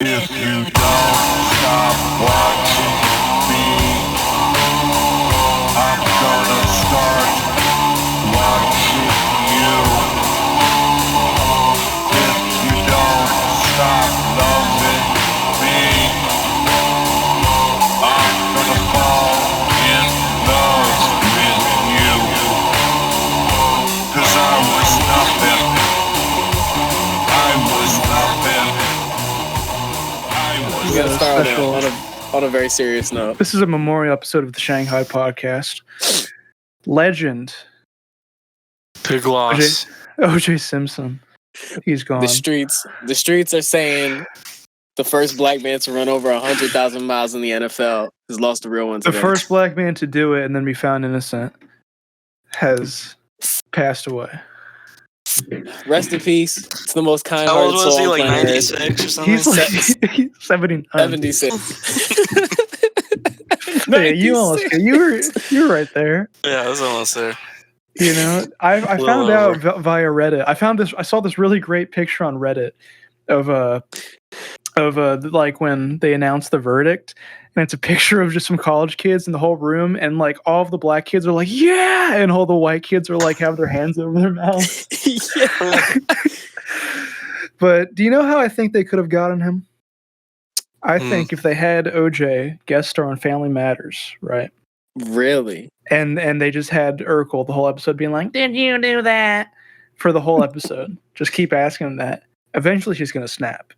If you don't stop watching me, I'm gonna start watching you. If you don't stop loving me, I'm gonna fall in love with you. 'Cause I was nothing. I was nothing. We gotta start on a very serious note. This is a memorial episode of the Shanghai podcast. Legend Big loss. OJ Simpson. He's gone. The streets are saying the first black man to run over 100,000 miles in the NFL has lost a real one today. The first black man to do it and then be found innocent has passed away. Rest in peace. It's the most How kind-hearted old was he? soul on Like planet Earth. 96 or something? He's like he's 79. 76. Yeah, you almost you were right there. Yeah, I was almost there. You know, I found out via Reddit. I saw this really great picture on Reddit of like when they announced the verdict, and it's a picture of just some college kids in the whole room, and like all of the black kids are like, yeah, and all the white kids are like have their hands over their mouths. Yeah. But do you know how I think they could have gotten him? I think if they had OJ guest star on Family Matters, right? Really? And they just had Urkel the whole episode being like, "Did you do that?" for the whole episode. Just keep asking him that. Eventually, she's gonna snap.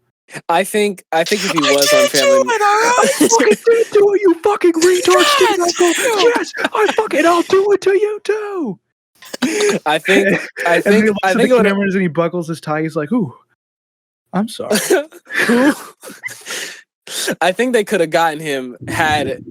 I think if he was on Family I fucking did do it, you fucking retard, Steve Urkel. Yes, I'll do it to you too. I think the what cameras and he buckles his tie. He's like, "Ooh, I'm sorry." I think they could have gotten him had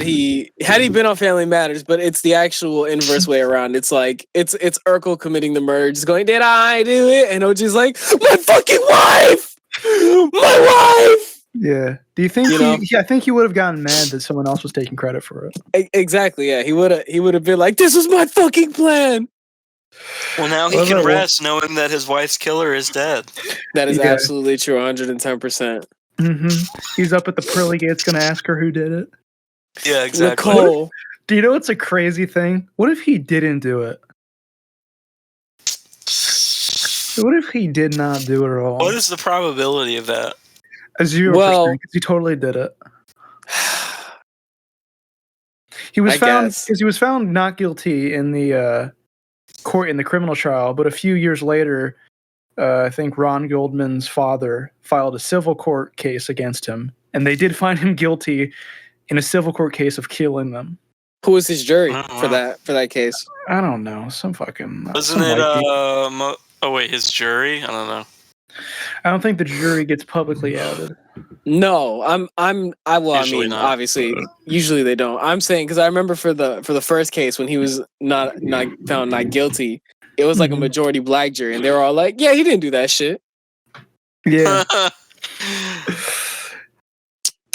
he been on Family Matters, but it's the actual inverse way around. It's like it's Urkel committing the murder, just going, "Did I do it?" And OJ's like, "My fucking wife, my wife." Yeah. Do you think I think he would have gotten mad that someone else was taking credit for it. Exactly. Yeah, he would have been like, "This was my fucking plan." Well, now he can rest knowing that his wife's killer is dead. That is absolutely true, 110%. Mm-hmm. He's up at the pearly gates going to ask her who did it. Yeah, exactly. Nicole. Do you know what's a crazy thing? What if he didn't do it? What if he did not do it at all? What is the probability of that? 0%, because he totally did it. He was found not guilty in the court in the criminal trial, but a few years later, I think Ron Goldman's father filed a civil court case against him, and they did find him guilty in a civil court case of killing them. Who was his jury for that case? I don't know. Some fucking wasn't it? Oh wait, his jury? I don't know. I don't think the jury gets publicly outed. No, I mean, obviously, usually they don't. I'm saying because I remember for the first case when he was not found not guilty, it was like a majority black jury, and they were all like, "Yeah, he didn't do that shit." Yeah.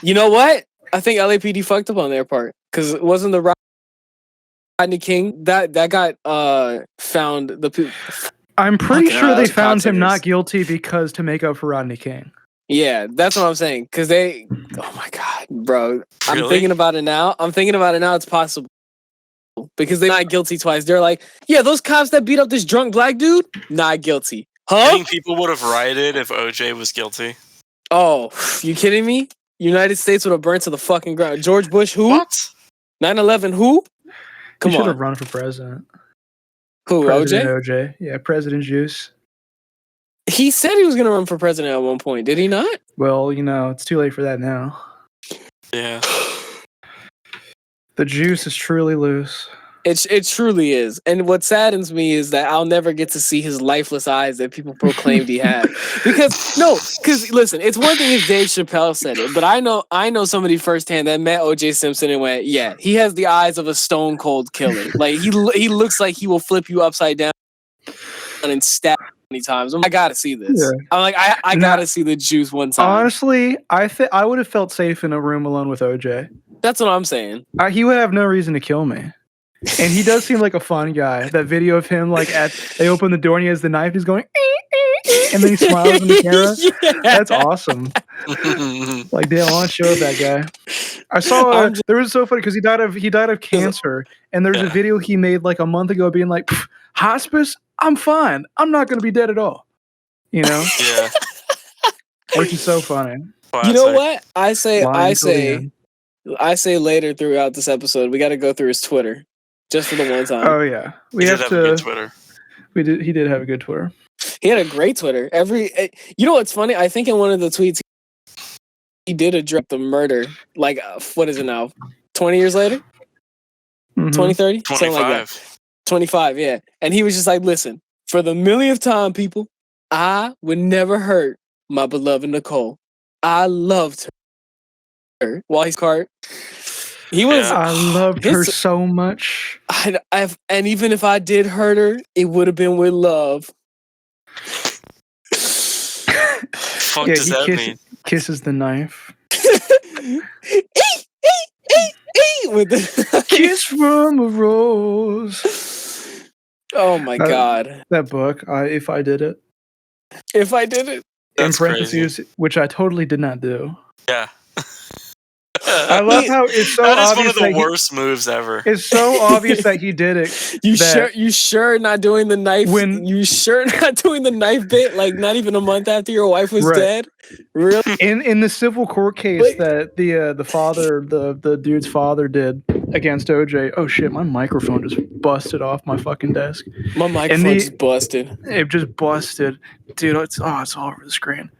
You know what? I think LAPD fucked up on their part because it wasn't the Rodney King that got found the. I'm pretty sure they found him not guilty because to make up for Rodney King. Yeah, that's what I'm saying. Because they, oh my god, bro, Really? I'm thinking about it now. It's possible because they're not guilty twice. They're like, yeah, those cops that beat up this drunk black dude, not guilty. Huh? I think people would have rioted if OJ was guilty. Oh, you kidding me? United States would have burnt to the fucking ground. George Bush, who? What? 9/11, who? Come he on. should have run for president. Who? President OJ? Yeah, President Juice. He said he was going to run for president at one point. Did he not? Well, it's too late for that now. Yeah. The juice is truly loose. It truly is. And what saddens me is that I'll never get to see his lifeless eyes that people proclaimed he had. Because listen, it's one thing if Dave Chappelle said it, but I know somebody firsthand that met OJ Simpson and went, yeah, he has the eyes of a stone cold killer. Like he looks like he will flip you upside down and stab many times. I gotta see this. Yeah. I'm like, I gotta see the juice one time. Honestly, I would have felt safe in a room alone with OJ. That's what I'm saying. He would have no reason to kill me. And he does seem like a fun guy. That video of him, like, they open the door and he has the knife. He's going, and then he smiles in the camera. Yeah. That's awesome. Like, damn, I want to show that guy. I saw there was so funny because he died of cancer, and there's a video he made like a month ago being like, hospice, I'm fine. I'm not going to be dead at all. You know? Yeah. Which is so funny. You know what? I say later throughout this episode, we got to go through his Twitter just for the one time. Oh yeah, we have to. A good Twitter. He did have a good Twitter. He had a great Twitter. You know what's funny? I think in one of the tweets he did address the murder. Like, what is it now? 20 years later? 20, 30? 25. Something like that. 25, yeah. And he was just like, listen, for the millionth time, people, I would never hurt my beloved Nicole. I loved her while he's cart. He was. I loved her so much. And even if I did hurt her, it would have been with love. Fuck does that mean? Kisses the knife. With the kiss from a rose. Oh my god! That book. If I did it. If I did it. That's in parentheses, crazy. Which I totally did not do. Yeah. I love how it's so obvious. That is one of the worst moves ever. It's so obvious that he did it. You sure not doing the knife? You sure not doing the knife bit? Like not even a month after your wife was dead? Really? In the civil court case that the father, the dude's father did against OJ. Oh shit! My microphone just busted off my fucking desk. My microphone just busted. It just busted, dude. It's all over the screen.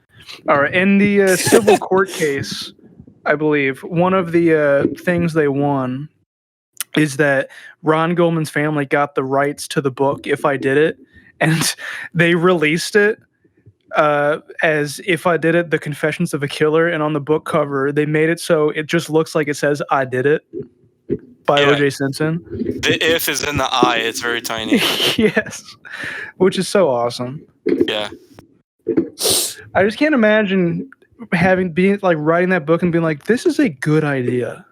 All right, in the civil court case. I believe one of the things they won is that Ron Goldman's family got the rights to the book If I Did It, and they released it as If I Did It, The Confessions of a Killer, and on the book cover they made it so it just looks like it says I Did It by OJ Simpson. The if is in the I, it's very tiny. Yes, which is so awesome. Yeah. I just can't imagine writing that book and being like, this is a good idea.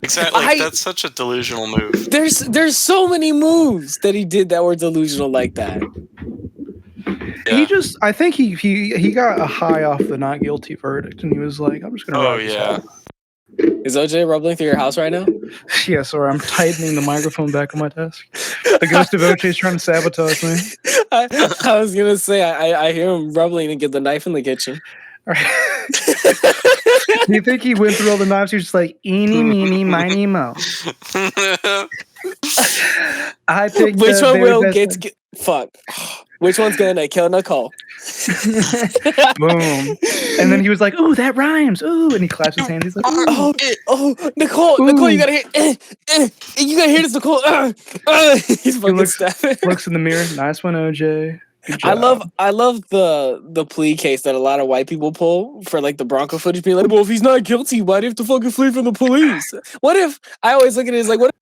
Exactly. That's such a delusional move. There's so many moves that he did that were delusional like that. Yeah. I think he got a high off the not guilty verdict and he was like, I'm just gonna write this out. Is OJ rumbling through your house right now? Yeah, sorry, I'm tightening the microphone back on my desk. The ghost of OJ is trying to sabotage me. I was gonna say I hear him rumbling and get the knife in the kitchen. Right. Do you think he went through all the knives? He was just like, eeny, meeny, miny, mo. I think which one will get fuck? Which one's gonna kill Nicole? Boom. And then he was like, "Ooh, that rhymes." Ooh, and he claps his hands. He's like, "Oh, Nicole, Nicole, you gotta hear, you gotta hear this, Nicole." He's fucking stabbing. Looks in the mirror. Nice one, OJ. I love the plea case that a lot of white people pull for like the Bronco footage, being like, well, if he's not guilty, why do you have to fucking flee from the police? What if I always look at it as like, what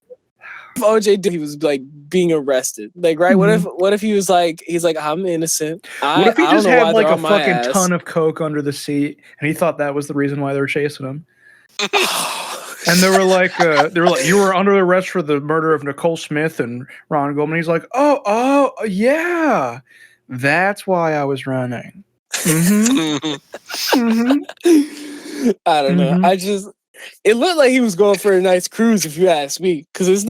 if OJ did? He was like being arrested, like right? Mm-hmm. What if he was like, he's like, I'm innocent. What if he just had like a fucking ton of coke under the seat, and he thought that was the reason why they were chasing him? And they were like, you were under arrest for the murder of Nicole Smith and Ron Goldman. He's like, oh, yeah. That's why I was running. Mm-hmm. Mm-hmm. I don't know. It looked like he was going for a nice cruise, if you ask me, because it's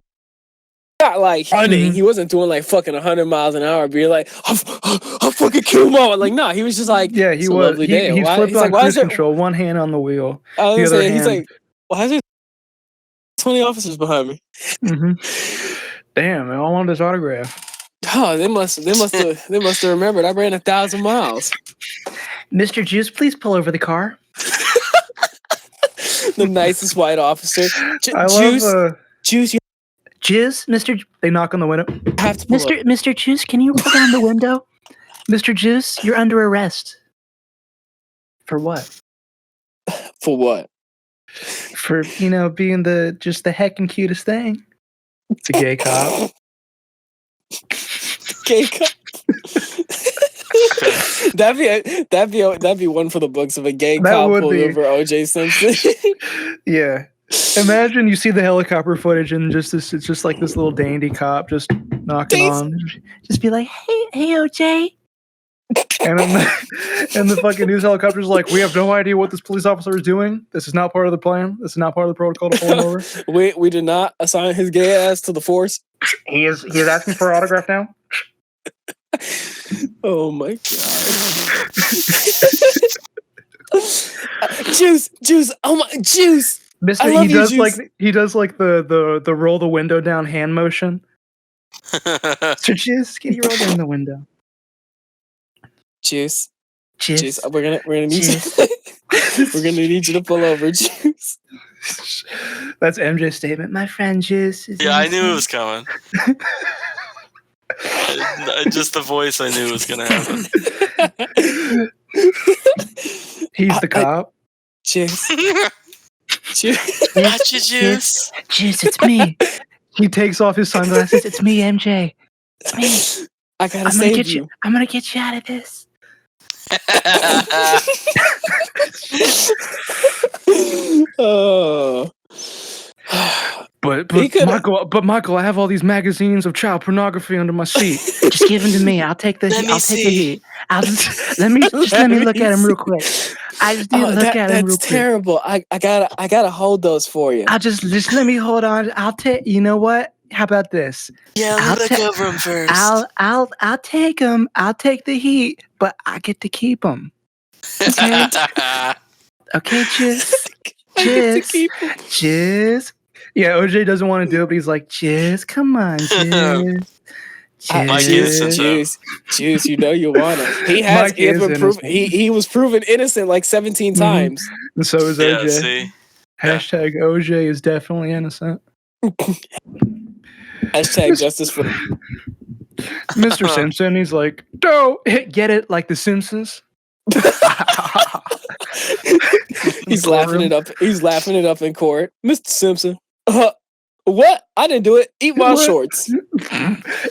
not like running. He wasn't doing like fucking 100 miles an hour, being like, I'll fucking kill mom. Like, nah, he was just like, yeah, he was. He flipped on cruise control, one hand on the wheel. I was saying, he's like, why is there 20 officers behind me? Mm-hmm. Damn, they all wanted his autograph. Oh, they must have remembered. I ran 1,000 miles. Mr. Juice, please pull over the car. The nicest white officer. Juice. Jizz, Mr. They knock on the window. Have to Mr. Juice, can you roll down the window? Mr. Juice, you're under arrest. For what? For what? For, being the heckin' cutest thing. It's a gay cop. Gay cop. That'd be one for the books of a gay cop pulled over OJ Simpson. Yeah. Imagine you see the helicopter footage and it's just like this little dandy cop just knocking on. Just be like, hey, OJ. And the fucking news helicopter's like, we have no idea what this police officer is doing. This is not part of the plan. This is not part of the protocol to pull him over. We did not assign his gay ass to the force. He is asking for an autograph now. Oh my god. Juice. Oh my Juice. Mister, he does like the roll the window down hand motion. So Juice, can you roll down the window? Juice. We're gonna need you. We're gonna need you to pull over, Juice. That's MJ's statement. My friend Juice. I knew it was coming. Just the voice, I knew was gonna happen. He's the cop. Juice. Gotcha, Juice. Juice, it's me. He takes off his sunglasses. It's me, MJ. It's me. I gotta save you. I'm gonna get you out of this. Oh. But Michael, I have all these magazines of child pornography under my seat. Just give them to me. I'll take the heat. Let me look at them real quick. I just need to look at them real quick. That's terrible. I gotta hold those for you. I'll just let me hold on. I'll take. You know what? How about this? Yeah, let me look over them first. I'll take them. I'll take the heat, but I get to keep them. Okay. Okay, Jizz. Yeah, OJ doesn't want to do it, but he's like, Jizz, come on, Jizz. Juice, you know you want it. He was proven innocent like 17 times. And so is OJ. See? Hashtag OJ is definitely innocent. Hashtag justice for Mr. Simpson. He's like, no, get it like the Simpsons. He's laughing it up. He's laughing it up in court. Mr. Simpson. What? I didn't do it. Eat my shorts.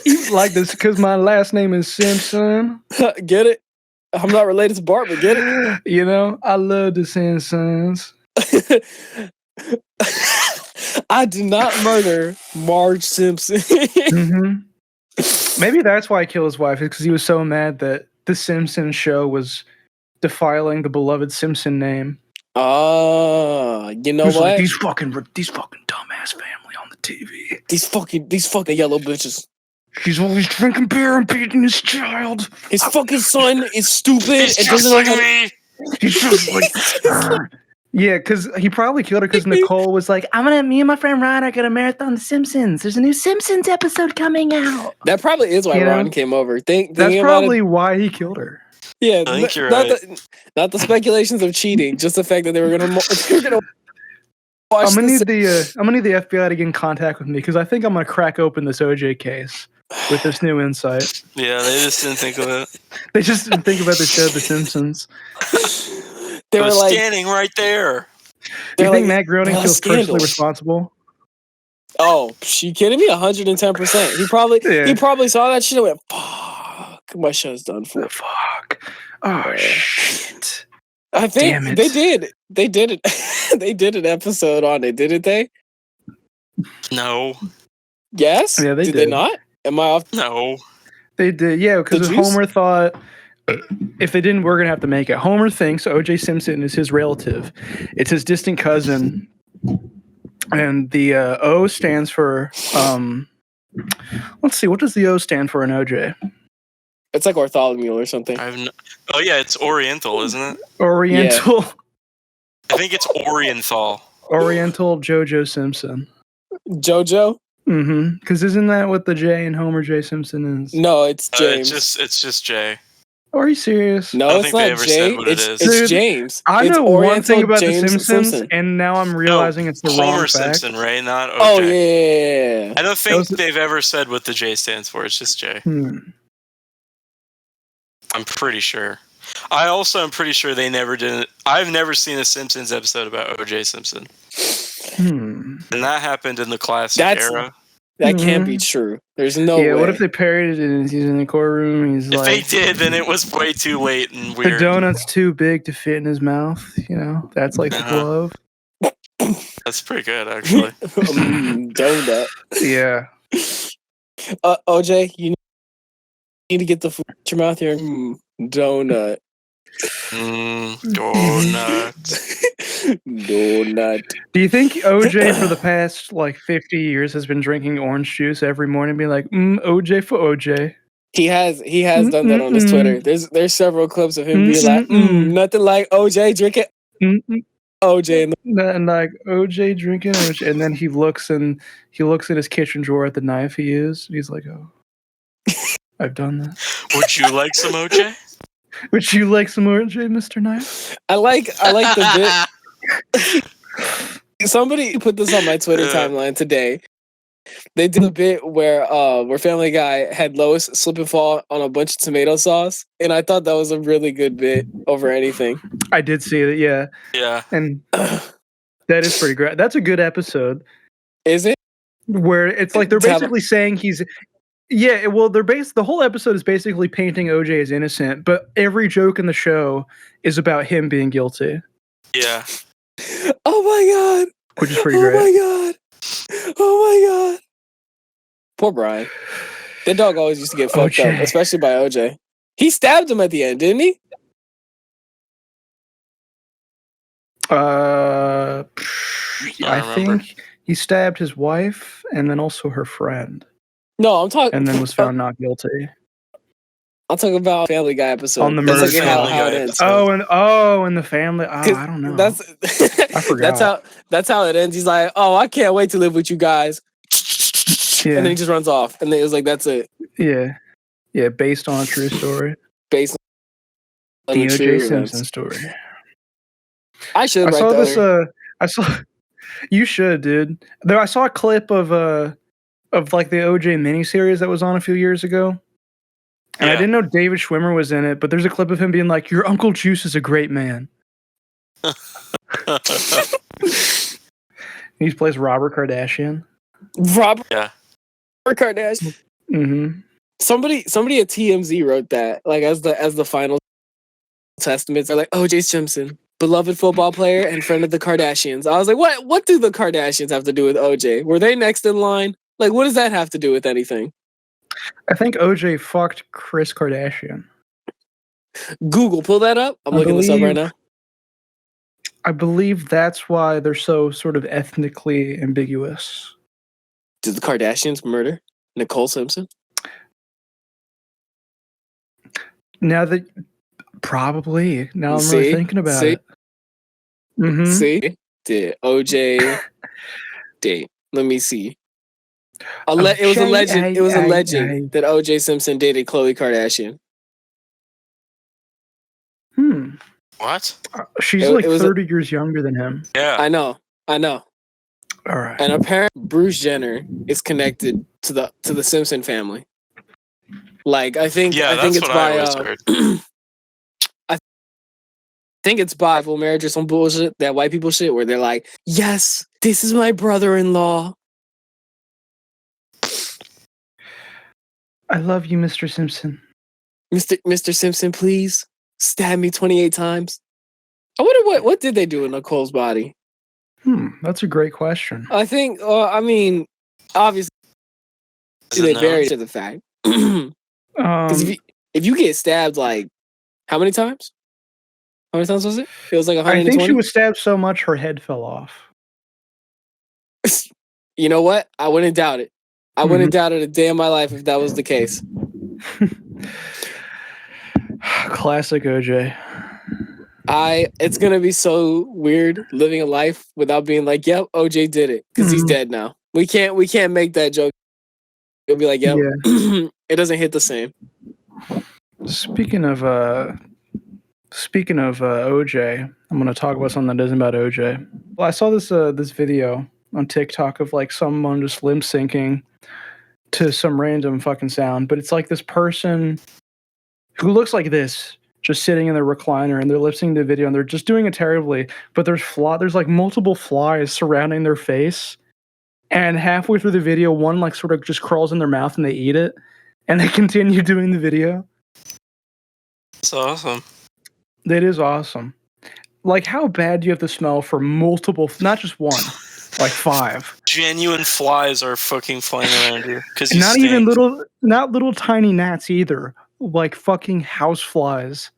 Eat like this because my last name is Simpson. Get it? I'm not related to Bart, but get it? You know, I love the Simpsons. I did not murder Marge Simpson. Maybe that's why he killed his wife, is because he was so mad that the Simpsons show was defiling the beloved Simpson name. You know what? Like, these fucking dumbass family on the TV. These fucking yellow bitches. He's always drinking beer and beating his child. His fucking son is stupid. He's just like me. He's just like her. Yeah, because he probably killed her because Nicole was like, me and my friend Ron are gonna marathon The Simpsons. There's a new Simpsons episode coming out. That probably is why Ron came over. That's probably why he killed her. Yeah, I think you're right. Not the speculations of cheating, just the fact that they were gonna watch. I'm gonna need the FBI to get in contact with me because I think I'm gonna crack open this OJ case with this new insight. Yeah, they just didn't think of it. They just didn't think about the show The Simpsons. They were standing right there. Do you think Matt Groening feels personally responsible? Oh, you kidding me? 110%. He probably saw that shit and went, "Fuck, my show's done for." Fuck. Oh shit. I think they did. They did it. They did an episode on it, didn't they? No. Yes? Yeah, they did. They not? Am I off? No. They did, yeah, because Homer thought if they didn't, we're going to have to make it. Homer thinks OJ Simpson is his relative. It's his distant cousin. And the O stands for, let's see, what does the O stand for in OJ? It's like orthogonal or something. Oh, yeah, it's Oriental, isn't it? Oriental. Yeah. I think it's Oriental. Oriental JoJo Simpson. JoJo? Mm-hmm. Because isn't that what the J in Homer J Simpson is? No, it's James. It's just J. Are you serious? No, it's not J. It's James. I know one thing about James The Simpsons, Simpson. And now I'm realizing it's the wrong Homer fact. Simpson, right? Not OJ. Oh, yeah. I don't think they've ever said what the J stands for. It's just J. I'm pretty sure. I also am pretty sure they never did it. I've never seen a Simpsons episode about OJ Simpson. And that happened in the classic era. That can't be true. There's no way. Yeah, what if they parodied it and he's in the courtroom? He's if they did, then it was way too late and weird. The donut's too big to fit in his mouth. You know, that's like the glove. That's pretty good, actually. Donut. Yeah. OJ, you need to get the food out your mouth here. Donut. Donut. Donut. Do you think OJ for the past like 50 years has been drinking orange juice every morning, being like, OJ for OJ? He has done that on his Twitter. There's several clips of him being like, nothing like OJ drinking OJ. And like OJ drinking OJ, and then he looks in his kitchen drawer at the knife he used. And he's like, "Oh, I've done that." Would you like some OJ? Would you like some OJ, Mr. Knife? I like the bit. Somebody put this on my Twitter timeline today. They did a bit where Family Guy had Lois slip and fall on a bunch of tomato sauce, and I thought that was a really good bit over anything. I did see it, yeah. Yeah. And that is pretty great. That's a good episode. Is it? Where it's like they're basically saying he's... Yeah, well, the whole episode is basically painting OJ as innocent, but every joke in the show is about him being guilty. Yeah. Oh my god! Which is pretty great. Oh my god! Oh my god! Poor Brian. That dog always used to get fucked up, especially by OJ. He stabbed him at the end, didn't he? I think he stabbed his wife and then also her friend. No, I'm talking. And then was found not guilty. I'll talk about Family Guy episode. On the murder. That's like how it ends. And the family. Oh, I don't know. I forgot. That's how it ends. He's like, "Oh, I can't wait to live with you guys." Yeah. And then he just runs off. And then it was like, that's it. Yeah. Yeah, based on a true story. Based on the OJ Simpson story. I should write saw this. You should, dude. Though I saw a clip of like the OJ miniseries that was on a few years ago. And I didn't know David Schwimmer was in it, but there's a clip of him being like, "Your Uncle Juice is a great man." He plays Robert Kardashian. Robert Kardashian. Mm-hmm. Somebody at TMZ wrote that, like as the final testaments are like OJ Simpson, beloved football player and friend of the Kardashians. I was like, what do the Kardashians have to do with OJ? Were they next in line? Like, what does that have to do with anything? I think OJ fucked Kris Kardashian. Google, pull that up. I'm looking this up right now. I believe that's why they're so sort of ethnically ambiguous. Did the Kardashians murder Nicole Simpson? Now that probably. Now I'm really thinking about it. Mm-hmm. See? Did OJ date? Let me see. It was alleged that OJ Simpson dated Khloe Kardashian. What? She's like 30 years younger than him. Yeah. I know. All right. And apparently Bruce Jenner is connected to the Simpson family. Like I think it's by I think it's by full marriage or some bullshit, that white people shit where they're like, "Yes, this is my brother-in-law." I love you, Mr. Simpson. Mr. Simpson, please stab me 28 times. I wonder what did they do in Nicole's body? That's a great question. I think, I mean, obviously they buried to the fact. Because if you get stabbed, like, how many times? How many times was it? It was like 120? I think she was stabbed so much her head fell off. You know what? I wouldn't doubt it. I wouldn't doubt it a day in my life if that was the case. Classic OJ. It's gonna be so weird living a life without being like, "Yep, OJ did it," because he's dead now. We can't make that joke. It'll be like, "Yep, it doesn't hit the same." Speaking of OJ, I'm gonna talk about something that isn't about OJ. Well, I saw this video on TikTok of like someone just lip syncing to some random fucking sound, but it's like this person who looks like this, just sitting in their recliner, and they're lip syncing the video, and they're just doing it terribly. But there's like multiple flies surrounding their face, and halfway through the video, one like sort of just crawls in their mouth and they eat it, and they continue doing the video. That's awesome. That is awesome. Like, how bad do you have to smell for multiple, not just one, Like 5. Genuine flies are fucking flying around you because you Not stink. even not little tiny gnats either. Like fucking house flies.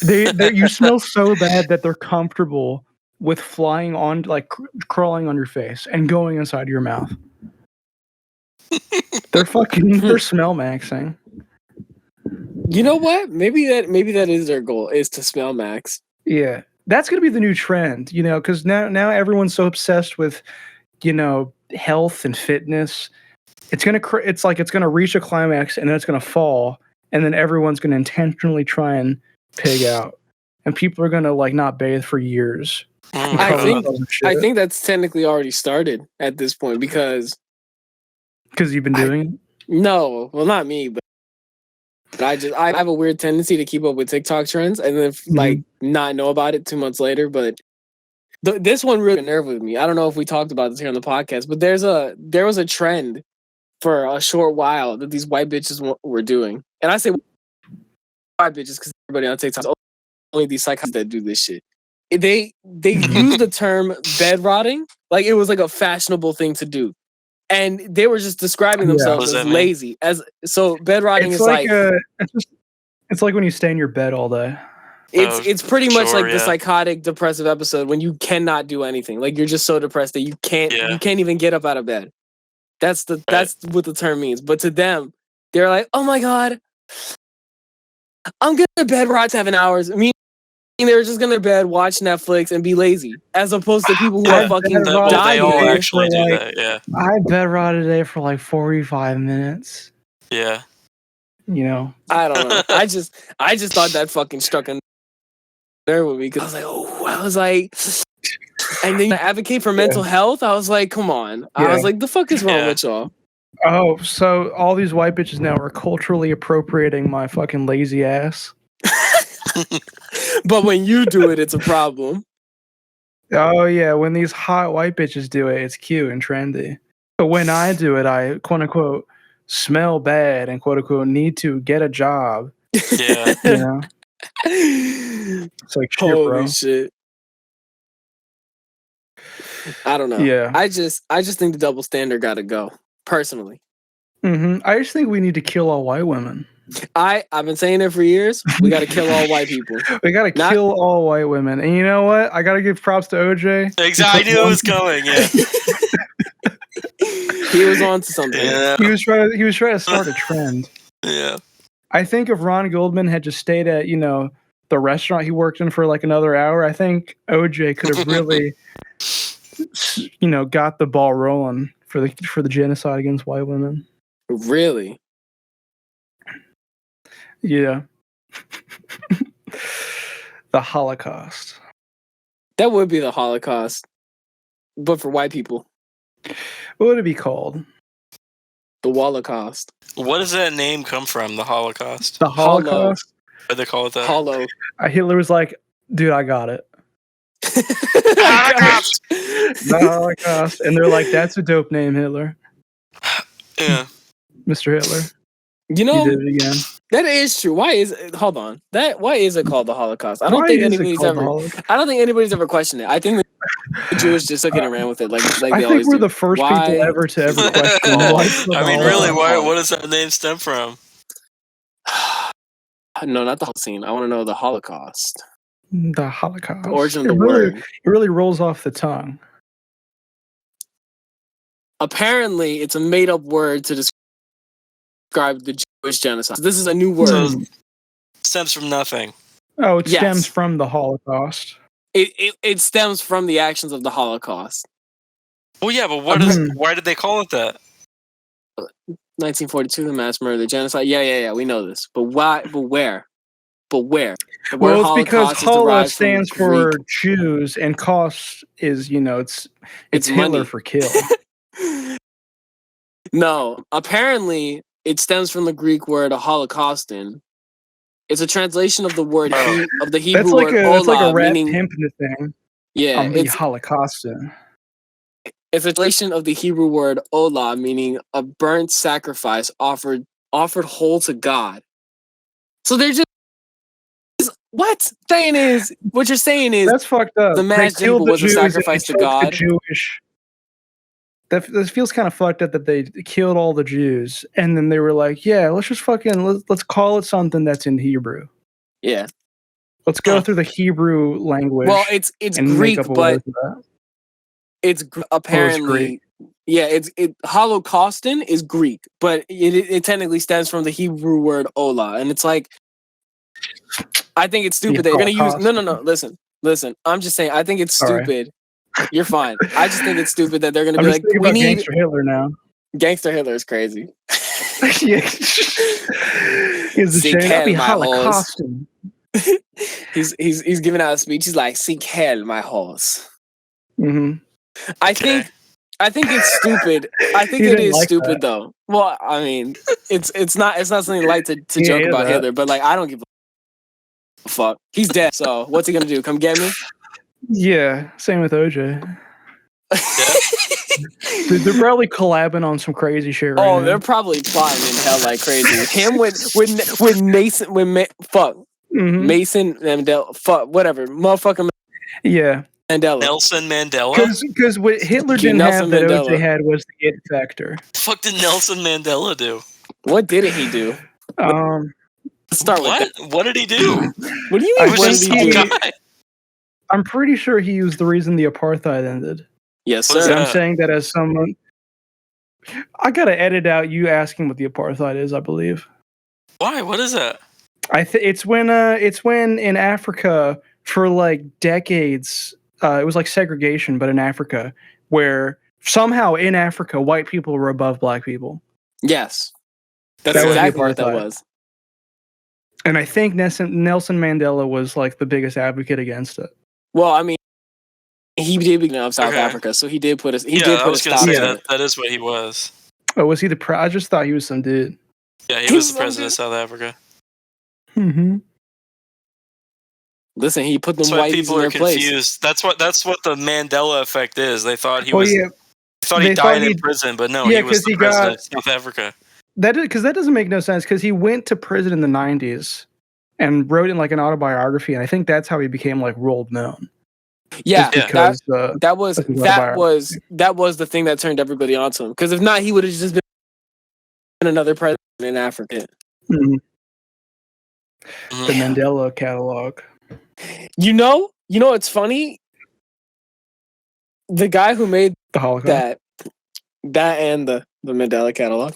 They you smell so bad that they're comfortable with flying on, like crawling on your face and going inside your mouth. They're smell maxing. You know what? Maybe that is their goal, is to smell max. Yeah, that's gonna be the new trend, because now everyone's so obsessed with, health and fitness. It's gonna reach a climax and then it's gonna fall, and then everyone's gonna intentionally try and pig out, and people are gonna not bathe for years. I think that's technically already started at this point because you've been doing it. No, well, not me, but I have a weird tendency to keep up with TikTok trends and then not know about it 2 months later. But this one really nerved with me. I don't know if we talked about this here on the podcast, but there was a trend for a short while that these white bitches were doing, and I say white bitches because everybody on TikTok is only these psychopaths that do this shit. They use the term bed rotting like it was like a fashionable thing to do. And they were just describing themselves as lazy. So bed rotting is like it's like when you stay in your bed all day. It's pretty much like the psychotic depressive episode when you cannot do anything. Like you're just so depressed that you can't even get up out of bed. That's what the term means. But to them, they're like, oh my God, I'm gonna bed rot 7 hours. I mean, they were just gonna bed, watch Netflix, and be lazy, as opposed to people who are fucking dying. They all actually do that. Yeah, I bed rot today for like 45 minutes. Yeah, I don't know. I just thought that fucking struck a nerve with me because I was like, and then advocate for mental health. I was like, come on. I was like, the fuck is wrong with y'all? Oh, so all these white bitches now are culturally appropriating my fucking lazy ass. But when you do it, it's a problem. Oh yeah, when these hot white bitches do it, it's cute and trendy. But when I do it, I quote unquote smell bad and quote unquote need to get a job. Yeah. It's like shit, holy bro. Shit. I don't know. Yeah. I just think the double standard gotta go, personally. I just think we need to kill all white women. I've been saying it for years. We got to kill all white people. We got to kill all white women. And you know what? I got to give props to OJ. Exactly. I knew it was going. Yeah. He was on to something. Yeah. He was trying to start a trend. Yeah. I think if Ron Goldman had just stayed at, the restaurant he worked in for like another hour, I think OJ could have really, got the ball rolling for the genocide against white women. Really? Yeah. The Holocaust. That would be the Holocaust, but for white people. What would it be called? The Holocaust. What does that name come from? The Holocaust. The Holocaust. What do they call it that? Hollow. Hitler was like, "Dude, I got it." Holocaust. The Holocaust, and they're like, "That's a dope name, Hitler." Yeah. Mr. Hitler. You know, he did it again. That is true. Why is it called the Holocaust? I don't think anybody's ever questioned it. I think the Jews just took it and ran with it, like I they think always we're do. the first people ever to ever question. I mean, really, what does that name stem from? No, not the whole scene. I want to know the Holocaust. The Holocaust. The origin of the word. It really rolls off the tongue. Apparently, it's a made-up word to describe the Jewish genocide. This is a new word. So it stems from nothing. Oh, it stems from the Holocaust. It stems from the actions of the Holocaust. Well, yeah, but why did they call it that? 1942, the mass murder, the genocide. Yeah, we know this. But why? But where? Well, it's because Holo stands for Jews, and cost is, it's Hitler money. For kill. No, apparently it stems from the Greek word holocaustin. It's a translation of the word of the Hebrew word olah, that's like a rat meaning pimping thing. Yeah, it's Holocaustin. It's a translation of the Hebrew word olah, meaning a burnt sacrifice offered whole to God. So they're just what you're saying is that's fucked up. The mass Jehovah was a sacrifice to God. Jewish. That feels kind of fucked up that they killed all the Jews and then they were like, yeah, let's just let's call it something that's in Hebrew. Yeah. Let's go through the Hebrew language. Well, it's Greek, but it's apparently Holocaustan is Greek, but it technically stems from the Hebrew word Ola, and it's like, I think it's stupid that you're gonna use. No. Listen. I'm just saying. I think it's stupid. You're fine. I just think it's stupid that they're gonna be like, we need Gangster Hitler now. Gangster Hitler is crazy. Yeah. He's a Holocaustan. He's giving out a speech. He's like, "Seek hell, my horse." Mm-hmm. I think it's stupid. I think it is stupid though. Well, I mean, it's not something light to joke about Hitler, but like, I don't give a fuck. He's dead, so what's he gonna do? Come get me? Yeah, same with OJ. Dude, they're probably collabing on some crazy shit right now. They're probably plotting in hell like crazy. Him with Mason Mason Mandela, fuck whatever, motherfucker. Yeah, Mandela. Nelson Mandela. Because what Hitler didn't have that OJ had was the it factor. What the fuck did Nelson Mandela do? What didn't he do? Let's start with that. What did he do? What do you mean? What did he do? I'm pretty sure he was the reason the apartheid ended. Yes, sir. I'm saying that as someone. I gotta edit out you asking what the apartheid is. I believe. Why? What is that? It's when in Africa for like decades, it was like segregation, but in Africa, where somehow in Africa white people were above black people. Yes, that's exactly what that was. And I think Nelson Mandela was like the biggest advocate against it. Well, I mean, he did begin of South Africa, so he did put us. I was going to say that is what he was. Oh, was he the? I just thought he was some dude. Yeah, he was the president of South Africa. Mm-hmm. Listen, he put them whiteys in their place. That's what the Mandela effect is. They thought he was. Yeah. He died in prison, but no, he was the president of South Africa. Because that doesn't make no sense. Because he went to prison in the 90s and wrote in like an autobiography, and I think that's how he became like world known. Yeah, that was the thing that turned everybody onto him. Because if not, he would have just been another president in Africa. Mm-hmm. The Mandela catalog. You know, it's funny. The guy who made the Holocaust, that and the Mandela catalog.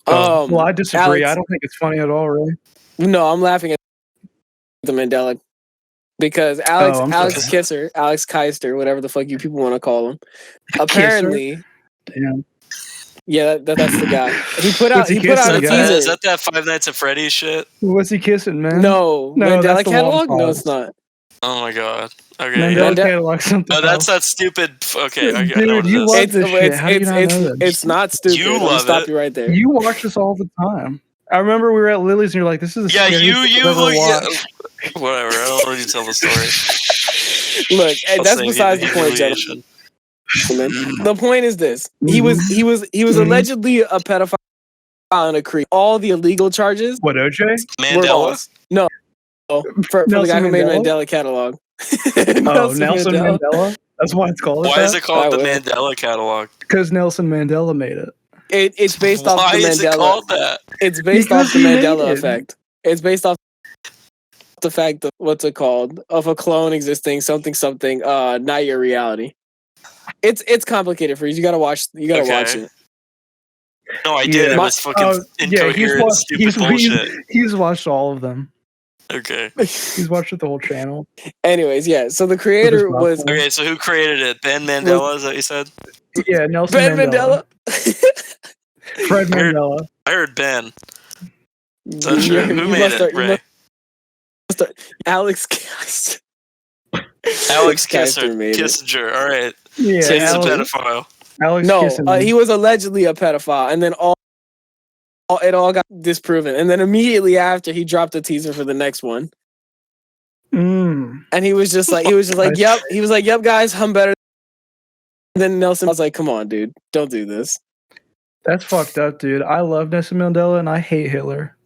Well, I disagree. I don't think it's funny at all, really. No, I'm laughing at the Mandela because Alex Keister, whatever the fuck you people want to call him, apparently. Damn. Yeah, that's the guy. He put out a teaser. Is that Five Nights at Freddy's shit? What's he kissing, man? No, Mandela catalog? No, it's not. Oh my god. Okay. Mandela catalog something. No, that's that stupid. Okay, I dude, you love this shit. How do you not know this? It's not stupid. You love stop you right there. You watch this all the time. I remember we were at Lily's and you're like, "This is you whatever. I don't really tell the story. Look, that's besides the point, gentlemen. The point is this: he was allegedly a pedophile and a creep. All the illegal charges. What, OJ? Mandela? No. For the guy who made Mandela catalog. Nelson Mandela? That's why it's called. Why is it called the Mandela catalog? Because Nelson Mandela made it. It's based off the Mandela. Why is it called that? It's based off the Mandela effect. It's based off the fact of what's it called? Of a clone existing, something, not your reality. It's complicated for you. You gotta watch it. No, I did. It was fucking incoherent, stupid bullshit. He's watched all of them. Okay. He's watched it the whole channel. Anyways, yeah. So the creator was okay. So who created it? Ben Mandela, is that what you said? Yeah, Nelson Mandela. Fred Mandela. I heard Ben. Is that true? Who made it? Ray? Alex Keister. Alex Kissinger. All right. Yeah, so he's a pedophile. He was allegedly a pedophile, and then it all got disproven. And then immediately after, he dropped a teaser for the next one. And he was just like, yep. He was like, yep, guys, I'm better than Nelson. I was like, come on, dude, don't do this. That's fucked up, dude. I love Nelson Mandela and I hate Hitler.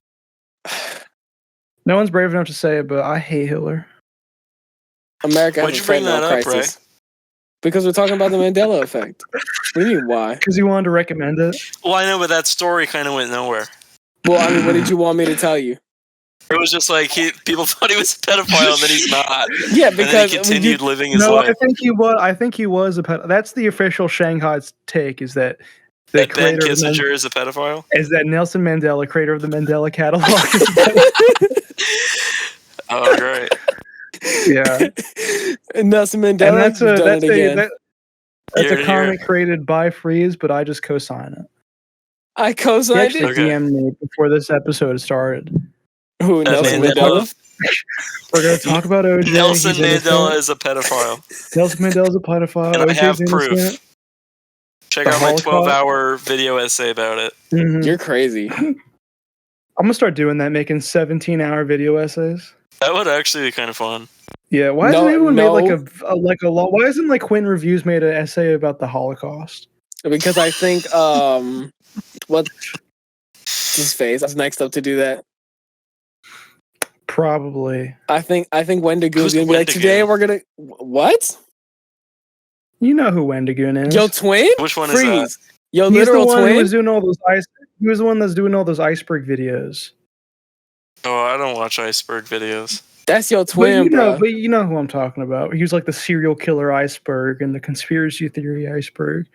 No one's brave enough to say it, but I hate Hitler. America has Why'd a you bring fentanyl that up, crisis. Because we're talking about the Mandela effect. What do you mean, why? Because you wanted to recommend it. Well, I know, but that story kind of went nowhere. Well, I mean, what did you want me to tell you? It was just like people thought he was a pedophile, and then he's not. Yeah, And then because he continued living his No, life. I think he was a pedophile. That's the official Shanghai's take. Is that the That Ben creator of the Kissinger is a pedophile? is that Nelson Mandela, creator of the Mandela catalog? Oh, great. Yeah, And Nelson Mandela, and that's Here, a comment created by Freeze, but I just co-sign it. I He co-signed actually it. Okay. DM'd me before this episode started. Who, Nelson Mandela. Mandela? We're gonna talk about OJ. Nelson He's Mandela innocent. is a pedophile. Nelson Mandela's a pedophile. And I OJ's have innocent. proof. Check The out my Holocaust? 12-hour video essay about it. Mhm. You're crazy. I'm gonna start doing that, making 17-hour video essays. That would actually be kind of fun. Yeah, why No, hasn't anyone no. made like a law? Why hasn't like Quinn Reviews made an essay about the Holocaust? Because I think what's his face? I was next up to do that. Probably. I think Wendigoon's Who's gonna be like, Wendigoon? today we're gonna what? You know who Wendigoon is? Yo, twin? Which one is that? Freeze. Yo, He's literal the one twin. who was doing all those ice. He was the one that's doing all those iceberg videos. Oh, I don't watch iceberg videos. That's your twin, bro. But you know who I'm talking about. He was like the serial killer iceberg and the conspiracy theory iceberg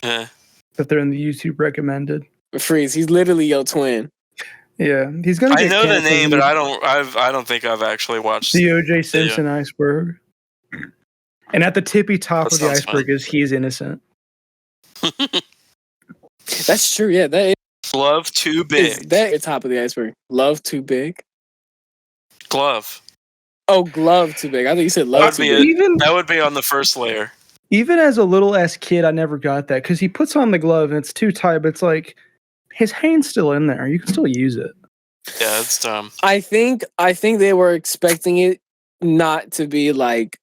Yeah. that they're in the YouTube recommended. Freeze. He's literally your twin. Yeah, he's gonna. I get know the canceled. name, but I don't think I've actually watched The OJ Simpson iceberg. And at the tippy top That of the sounds iceberg is he's innocent. That's true. Yeah, that Glove too is big. that is top of the iceberg. Love too big. Glove. Oh, glove too big. I thought you said That love would too be big. it. That would be on the first layer. Even as a little ass kid, I never got that because he puts on the glove and it's too tight, but it's like his hand's still in there. You can still use it. Yeah, it's dumb. I think they were expecting it not to be like.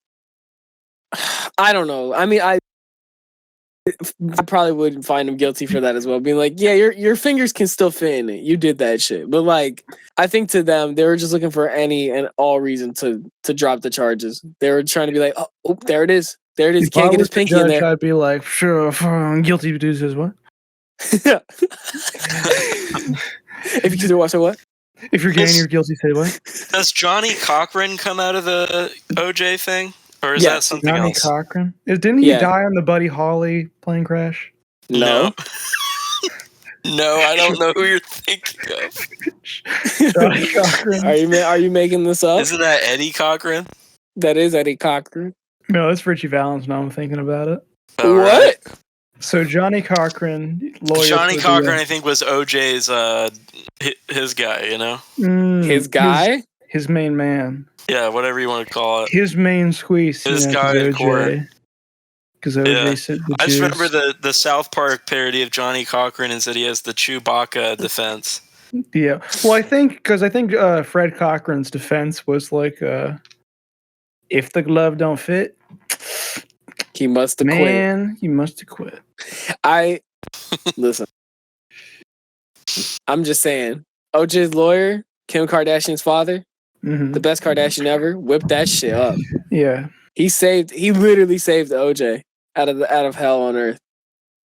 I don't know. I mean, I probably wouldn't find him guilty for that as well. Being like, yeah, your fingers can still fit in it. You did that shit. But like, I think to them, they were just looking for any and all reason to drop the charges. They were trying to be like, oh, there it is. There it is. You can't get his pinky in there. I'd be like, sure, I'm guilty to do this. What? If you consider watching what? If you're gay and you're guilty, say what? Does Johnny Cochran come out of the OJ thing? Or is Yes, that something Johnny else? Cochran? Didn't he Yeah. die on the Buddy Holly plane crash? No. No, I don't know who you're thinking of. Johnny Cochran. Are you making this up? Isn't that Eddie Cochran? That is Eddie Cochran. No, it's Richie Valens. Now I'm thinking about it. Oh, What? right. So Johnny Cochran, lawyer. Johnny for Cochran, I think, was OJ's his guy. You know? His guy? his main man, Yeah, whatever you want to call it. his main squeeze. His guy in court. Because OJ Yeah. said the I just Jews. remember the South Park parody of Johnny Cochran and said he has the Chewbacca defense. Yeah. Well, I think Fred Cochran's defense was like, if the glove don't fit, He must have quit. man, you must have quit. Listen. I'm just saying. OJ's lawyer, Kim Kardashian's father, Mhm. the best Kardashian ever, whipped that shit up. Yeah. He literally saved OJ out of hell on earth.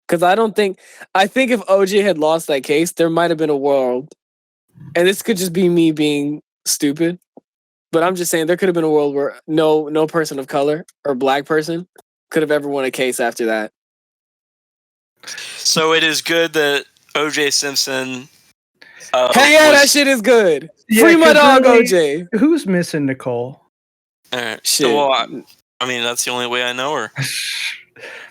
Because I think if OJ had lost that case, there might have been a world, and this could just be me being stupid, but I'm just saying there could have been a world where no person of color or black person could have ever won a case after that. So it is good that OJ Simpson. Hey, yeah, that shit is good. Yeah, Free my 'cause dog, really- OJ. Who's missing Nicole? Shit. Well, I mean, that's the only way I know her.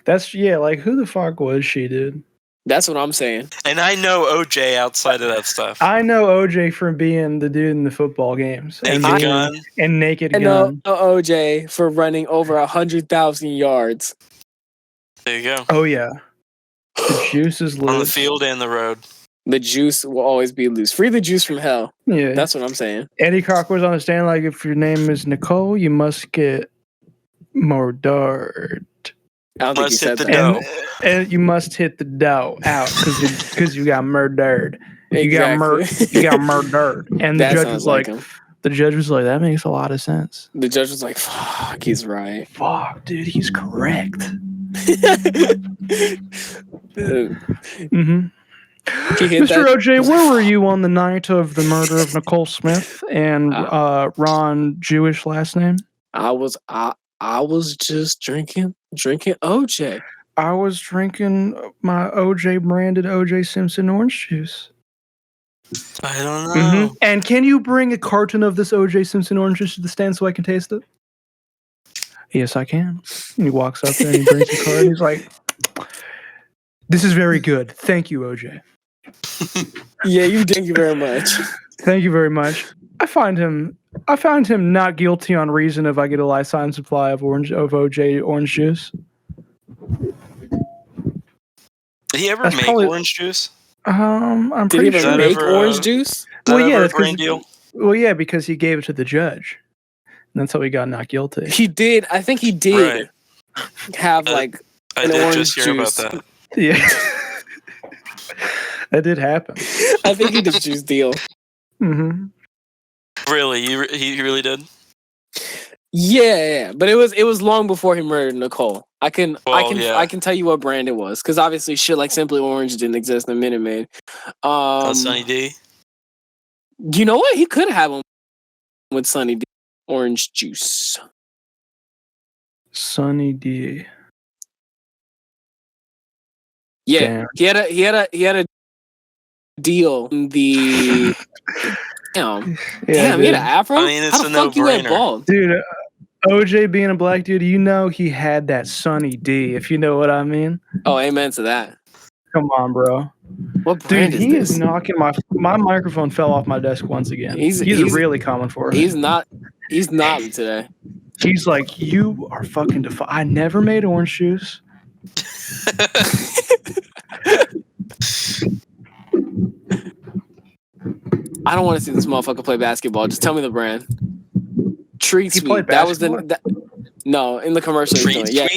Like who the fuck was she, dude? That's what I'm saying. And I know OJ outside of that stuff. I know OJ from being the dude in the football games Naked being- Gun. and Naked And know Gun. OJ for running over 100,000 yards. There you go. Oh yeah, the juice is loose On the field and the road. The juice will always be loose. Free the juice from hell. Yeah, That's what I'm saying. Eddie Cock was on the stand like, if your name is Nicole, you must get murdered. I don't think he Must said hit the that. dough. And you must hit the dough out because you got murdered. You got murdered. And the judge was like, that makes a lot of sense. The judge was like, fuck, he's right. Fuck, dude, he's correct. Mm-hmm. Mr. OJ, where were you on the night of the murder of Nicole Smith and Ron Jewish last name? I was just drinking OJ. I was drinking my OJ branded OJ Simpson orange juice. I don't know. Mm-hmm. And can you bring a carton of this OJ Simpson orange juice to the stand so I can taste it? Yes, I can. And he walks up there and he brings the card. He's like, "This is very good. Thank you, OJ." Yeah, thank you very much. Thank you very much. I found him not guilty on reason if I get a lifetime supply of OJ orange juice. Did he ever make orange juice? I'm Did pretty he sure. ever make orange juice? Well, yeah, because he gave it to the judge. And that's how he got not guilty. He did. I think he did have like I did just hear juice. About that. Yeah. That did happen. I think he did juice deal. Mm-hmm. Really? He really did? Yeah. But it was long before he murdered Nicole. I can tell you what brand it was, because obviously shit like Simply Orange didn't exist in Minute Maid. Sunny D. You know what? He could have one with Sunny D orange juice. Sunny D. Yeah, damn. he had a deal in the damn. Damn, he had an afro. I mean, it's how the fuck you went bald, dude? OJ being a black dude, you know he had that Sunny D, if you know what I mean. Oh, amen to that. Come on, bro. What brand dude, is he this? is knocking my microphone fell off my desk once again. He's really coming for it. He's not today. He's like, you are fucking I never made orange juice. I don't want to see this motherfucker play basketball. Just tell me the brand. Tree Sweet. That was no, in the commercial. Tree Sweet? Yeah.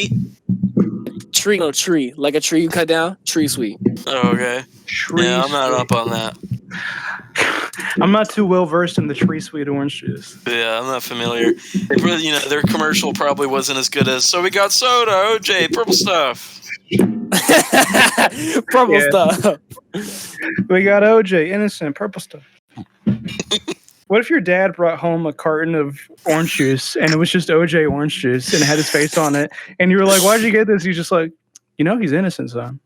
Tree. Like a tree you cut down. Tree Sweet. Oh, okay. Yeah, I'm not up on that. I'm not too well versed in the Tree Sweet orange juice. Yeah, I'm not familiar. Their commercial probably wasn't as good as So We Got Soda, OJ, Purple Stuff. Purple Stuff. We got OJ, innocent, Purple Stuff. What if your dad brought home a carton of orange juice and it was just OJ orange juice and it had his face on it, and you were like, "Why'd you get this?" He's just like, he's innocent, son.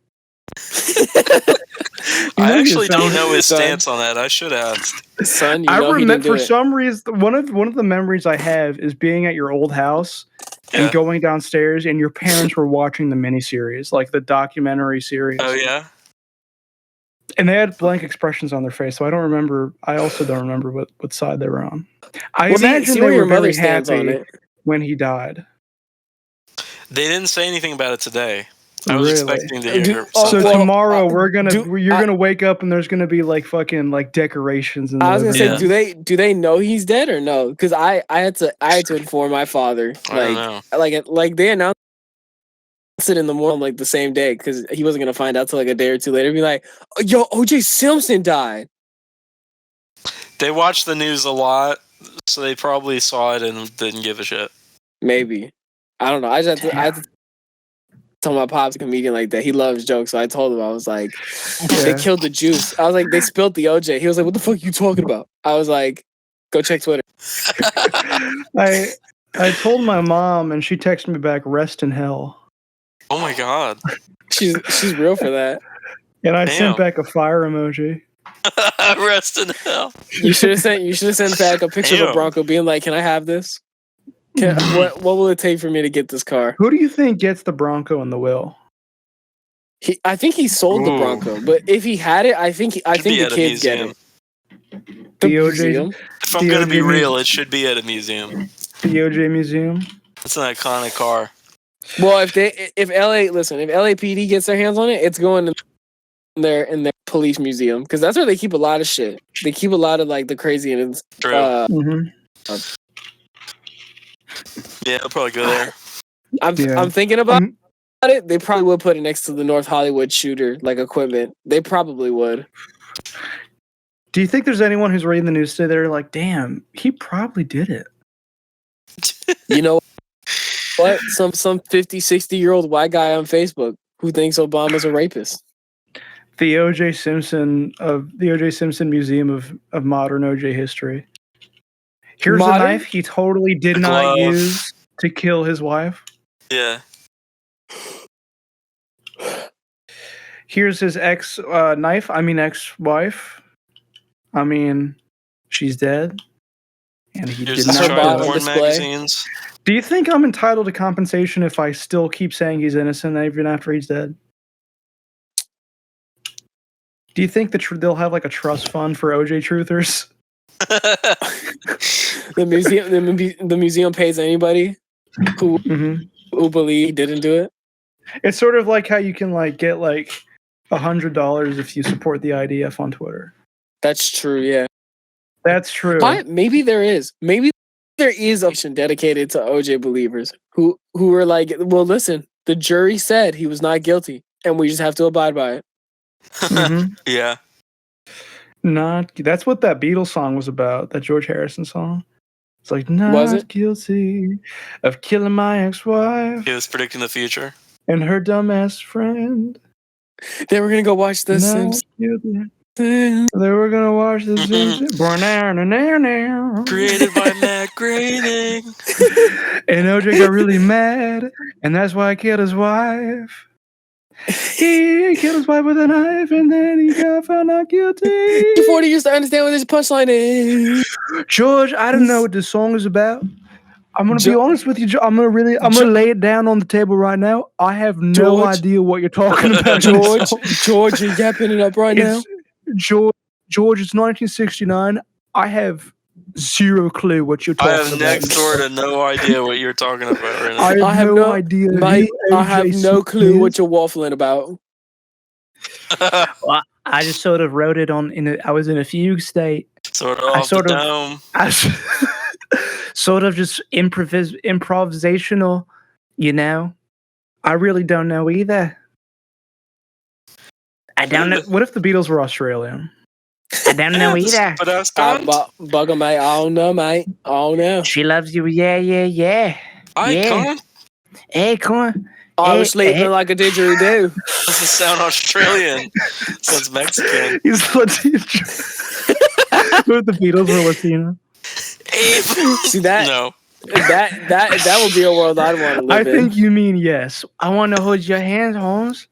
I actually don't know his stance on that. I should ask. Son, I remember for some reason one of the memories I have is being at your old house and going downstairs, and your parents were watching the miniseries, like the documentary series. Oh yeah. And they had blank expressions on their face, so I also don't remember what side they were on. I imagine they were very happy when he died. They didn't say anything about it today. I was expecting to hear. So tomorrow you're gonna wake up and there's gonna be like fucking like decorations. I was gonna say, do they know he's dead or no? Because I had to inform my father. Like they announced it in the morning, like the same day, because he wasn't gonna find out till like a day or two later. Be like, "Yo, OJ Simpson died." They watch the news a lot, so they probably saw it and didn't give a shit. Maybe. I don't know. I had to tell my pop's a comedian like that. He loves jokes, so I told him, I was like, they killed the juice. I was like, they spilled the OJ. He was like, what the fuck are you talking about? I was like, go check Twitter. I told my mom, and she texted me back, "Rest in hell." Oh my god. She's real for that. And I sent back a fire emoji. Rest in hell. You should have sent back a picture of a Bronco being like, "Can I have this? What will it take for me to get this car?" Who do you think gets the Bronco in the will? I think he sold the Bronco, but if he had it, I think the kids get it. The museum. If I'm gonna be real, it should be at a museum. The OJ Museum. It's an iconic car. Well, if LAPD gets their hands on it, it's going in their police museum, because that's where they keep a lot of shit. They keep a lot of like the crazy and yeah, I'll probably go there. I'm thinking about it. They probably would put it next to the North Hollywood shooter like equipment. They probably would. Do you think there's anyone who's reading the news today that are like, damn, he probably did it? You know what? Some 50, 60-year-old white guy on Facebook who thinks Obama's a rapist. The OJ Simpson Museum of Modern OJ History. Here's a knife he totally did not use to kill his wife. Yeah. Here's his ex-wife. I mean, she's dead. And he did not child porn magazines. Do you think I'm entitled to compensation if I still keep saying he's innocent even after he's dead? Do you think they'll have like a trust fund for OJ truthers? The museum pays anybody who believe he didn't do it. It's sort of like how you can like get like $100 if you support the IDF on Twitter. That's true. Yeah, that's true. Maybe there is. Maybe there is a nation dedicated to OJ believers who are like, well, listen, the jury said he was not guilty, and we just have to abide by it. Yeah. That's what that Beatles song was about. That George Harrison song. It's like, not guilty of killing my ex-wife. He was predicting the future. And her dumbass friend. They were gonna go watch The Simpsons. They were gonna watch The Simpsons. Created by Matt Groening. And OJ got really mad, and that's why he killed his wife. He killed his wife with a knife, and then he got found not guilty. 40 years to understand what this punchline is. George, I don't know what this song is about. I'm gonna be honest with you. I'm gonna lay it down on the table right now. I have no idea what you're talking about, George. George, you're yapping it up right now. George, it's 1969. I have zero clue what you're talking about. I have next door to no idea what you're talking about right now. I have no idea. Mate, I have no clue what you're waffling about. Well, I just sort of wrote it I was in a fugue state. Sort of off the dome. Sort of just improvisational, you know. I really don't know either. I don't know. What if the Beatles were Australian? I don't know either. Bug 'em, mate. I don't know, mate. I don't know. She loves you. Yeah. Come on. Hey, come on. I was sleeping like a didgeridoo. Doesn't sound Australian. Sounds Mexican. He's Latino. What if the Beatles were Latino? See that? No. That would be a world I'd want to live in. I think you mean yes. I want to hold your hands, Holmes.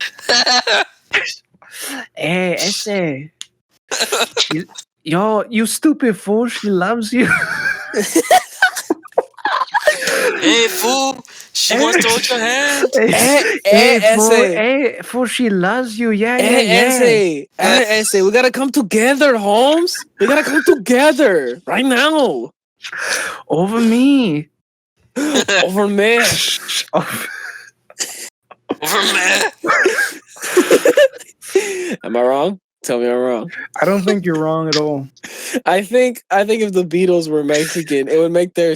Hey, Essay. You stupid fool. She loves you. Hey, fool. She wants to hold your hand. Hey, fool. She loves you. Yeah. Essay. We gotta come together, Holmes. We gotta come together right now. Over me. Over me. Over me. Am I wrong? Tell me I'm wrong. I don't think you're wrong at all. I think if the Beatles were Mexican, it would make their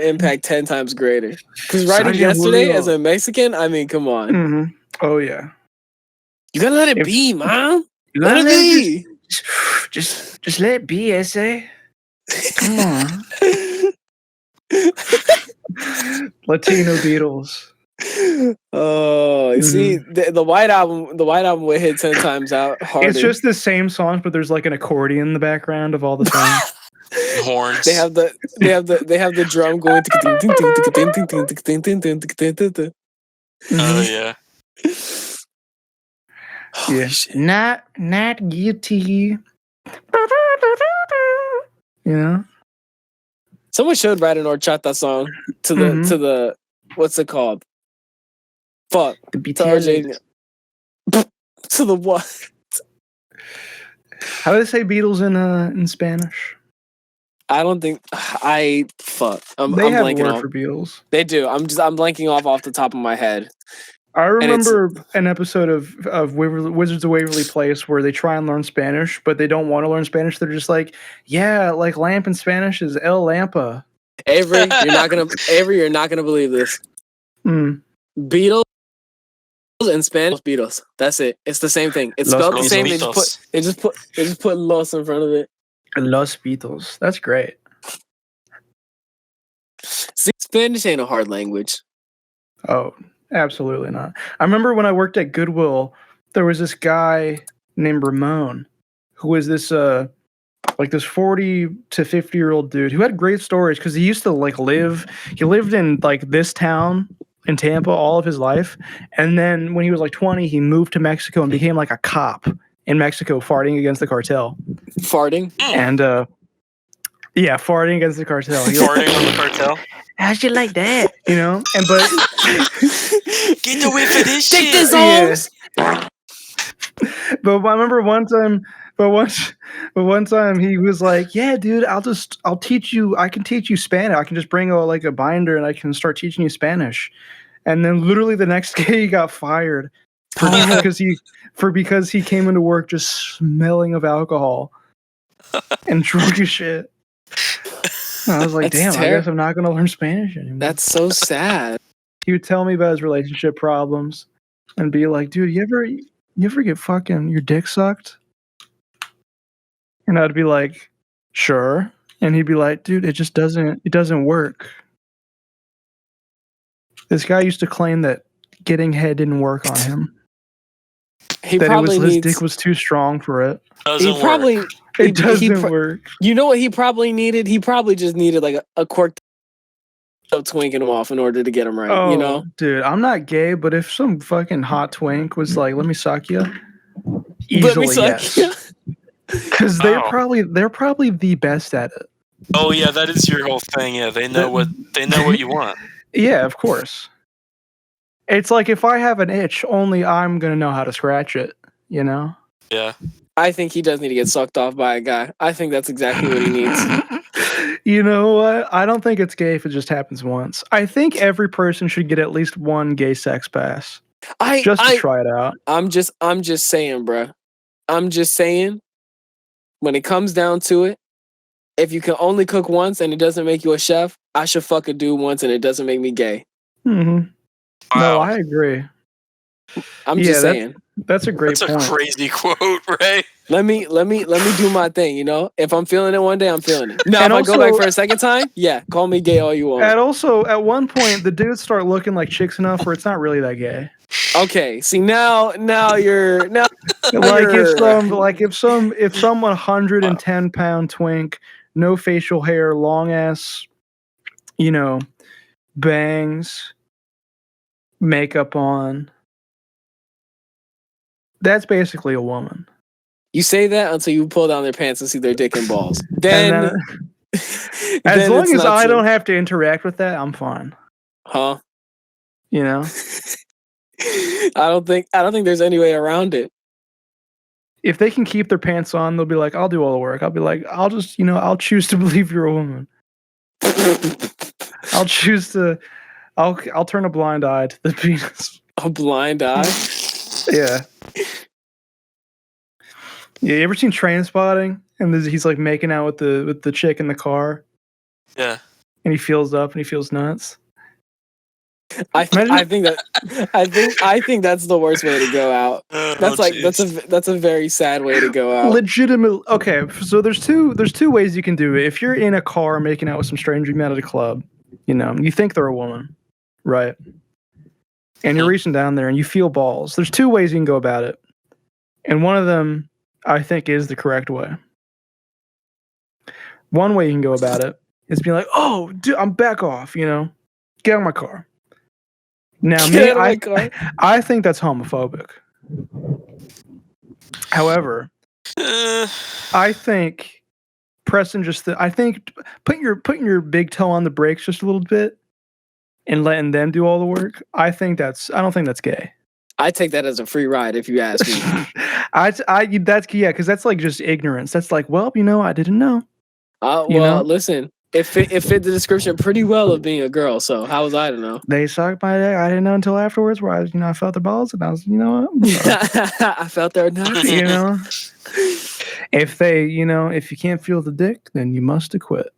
impact 10 times greater. Because writing Yesterday as a Mexican, I mean, come on. Mm-hmm. Oh yeah. You gotta let it be, man. Let it be. Just let it be, Essay. Come on. Latino Beatles. Oh, see, the White Album would hit 10 times out harder. It's just the same songs, but there's like an accordion in the background of all the songs. Horns. They have the drum going. Oh yeah. Yeah. Not guilty. Yeah. Someone should write an horchata song to the what's it called? Fuck. The Beatles. To the what? How do they say Beatles in Spanish? I don't think I'm they have blanking a word off. for Beatles. They do. I'm blanking off the top of my head. I remember an episode of Wizards of Waverly Place where they try and learn Spanish, but they don't want to learn Spanish. They're just like, yeah, like lamp in Spanish is El Lampa. Avery, you're not gonna believe this. Beatles In Spanish, Beatles. That's it. It's the same thing. It's Los spelled the Beatles. same. They just put Los in front of it. Los Beatles. That's great. See, Spanish ain't a hard language. Oh, absolutely not. I remember when I worked at Goodwill, there was this guy named Ramon, who was this like this 40 to 50-year-old dude who had great stories because he used to he lived in like this town in Tampa all of his life, and then when he was like 20, he moved to Mexico and became like a cop in Mexico, farting against the cartel. Farting? And yeah, farting against the cartel. Farting on the cartel? How'd you like that? You know? And but get away from this Take shit. this Holmes. Yeah. But I remember one time he was like, "Yeah, dude, I'll teach you. I can teach you Spanish. I can just bring a binder and I can start teaching you Spanish." And then literally the next day he got fired because he came into work just smelling of alcohol and drunk as shit. And I was like, That's damn, I guess I'm not gonna learn Spanish anymore. That's so sad. He would tell me about his relationship problems and be like, dude, you ever get fucking your dick sucked? And I'd be like, sure. And he'd be like, dude, it doesn't work. This guy used to claim that getting head didn't work on him. His dick was too strong for it. It doesn't work. You know what he probably needed? He probably just needed like a quirk twinking him off in order to get him right. Oh, you know, dude, I'm not gay, but if some fucking hot twink was like, "Let me suck you," easily yes, because they're probably the best at it. Oh yeah, that is your whole thing. Yeah, they know what you want. Yeah, of course. It's like if I have an itch, only I'm gonna know how to scratch it. You know? Yeah. I think he does need to get sucked off by a guy. I think that's exactly what he needs. You know what? I don't think it's gay if it just happens once. I think every person should get at least one gay sex pass. Just to try it out. I'm just saying, bro. I'm just saying, when it comes down to it, if you can only cook once and it doesn't make you a chef, I should fuck a dude once and it doesn't make me gay. Mm-hmm. Wow. No, I agree. I'm just saying. That's a great point. That's a crazy quote, Ray. Let me do my thing, you know? If I'm feeling it one day, I'm feeling it. Now, if I go back for a second time, yeah, call me gay all you want. And also, at one point, the dudes start looking like chicks enough where it's not really that gay. Okay, see now you're if some 110-pound twink, no facial hair, long ass, bangs, makeup on. That's basically a woman. You say that until you pull down their pants and see their dick and balls. Then, as long as I don't have to interact with that, I'm fine. Huh? You know? I don't think there's any way around it. If they can keep their pants on, they'll be like, I'll do all the work. I'll be like, I'll just, I'll choose to believe you're a woman. I'll turn a blind eye to the penis. A blind eye? Yeah. Yeah, you ever seen Trainspotting? And he's like making out with the chick in the car. Yeah. And he feels up and he feels nuts. I think that's the worst way to go out. That's a very sad way to go out. Legitimate. Okay, so there's two ways you can do it. If you're in a car making out with some stranger you met at a club, you think they're a woman, right? And you're reaching down there and you feel balls. There's two ways you can go about it. And one of them, I think, is the correct way. One way you can go about it is being like, oh, dude, I'm back off, get out of my car. Now, I think that's homophobic. However, I think pressing putting your big toe on the brakes just a little bit and letting them do all the work, I don't think that's gay. I take that as a free ride, if you ask me. Because that's like just ignorance. That's like, well, I didn't know. Listen, it fit the description pretty well of being a girl. So how was I to know? They sucked my dick. I didn't know until afterwards, where I felt their balls, and I was, I felt their nuts. If they, if you can't feel the dick, then you must have quit.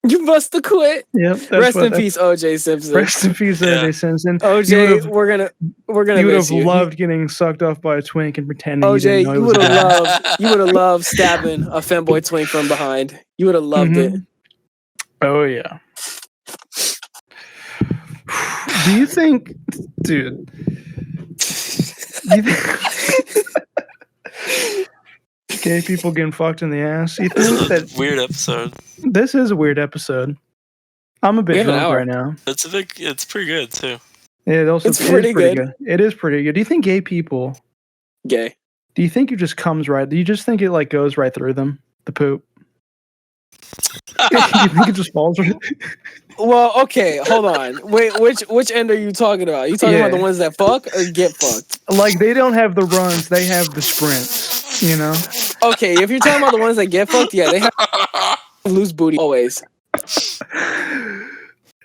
You must have quit. Yep. Rest in peace, OJ Simpson. Rest in peace, OJ Simpson. OJ, we're gonna you would miss have you. loved getting sucked off by a twink and pretending OJ, you didn't know you would have loved stabbing a femboy twink from behind. You would have loved it. Oh yeah. Do you think, dude? Gay people getting fucked in the ass. You think that weird episode? This is a weird episode. I'm a bit drunk right now. It's pretty good too. Yeah, it's pretty good. It is pretty good. Do you think gay people? Gay. Do you think it just comes right? Do you just think it like goes right through them? The poop. You think it just falls right? Well, okay, hold on. Wait, which end are you talking about? You talking about the ones that fuck or get fucked? Like they don't have the runs, they have the sprints. You know. Okay, if you're talking about the ones that get fucked, yeah, they have loose booty always.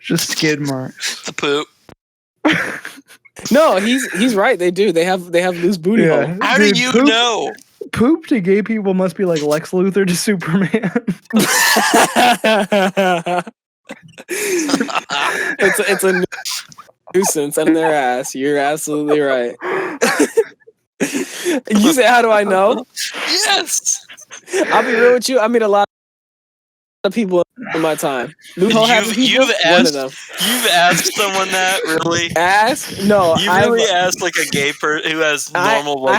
Just skid marks. The poop. No, he's right. They do. They have loose booty hole. How do you know? Poop to gay people must be like Lex Luthor to Superman. It's a nuisance in their ass. You're absolutely right. You say, how do I know? Yes. I'll be real with you. I meet a lot of people in my time. You've asked someone that, really? Ask? No. You really asked like a gay person who has normal.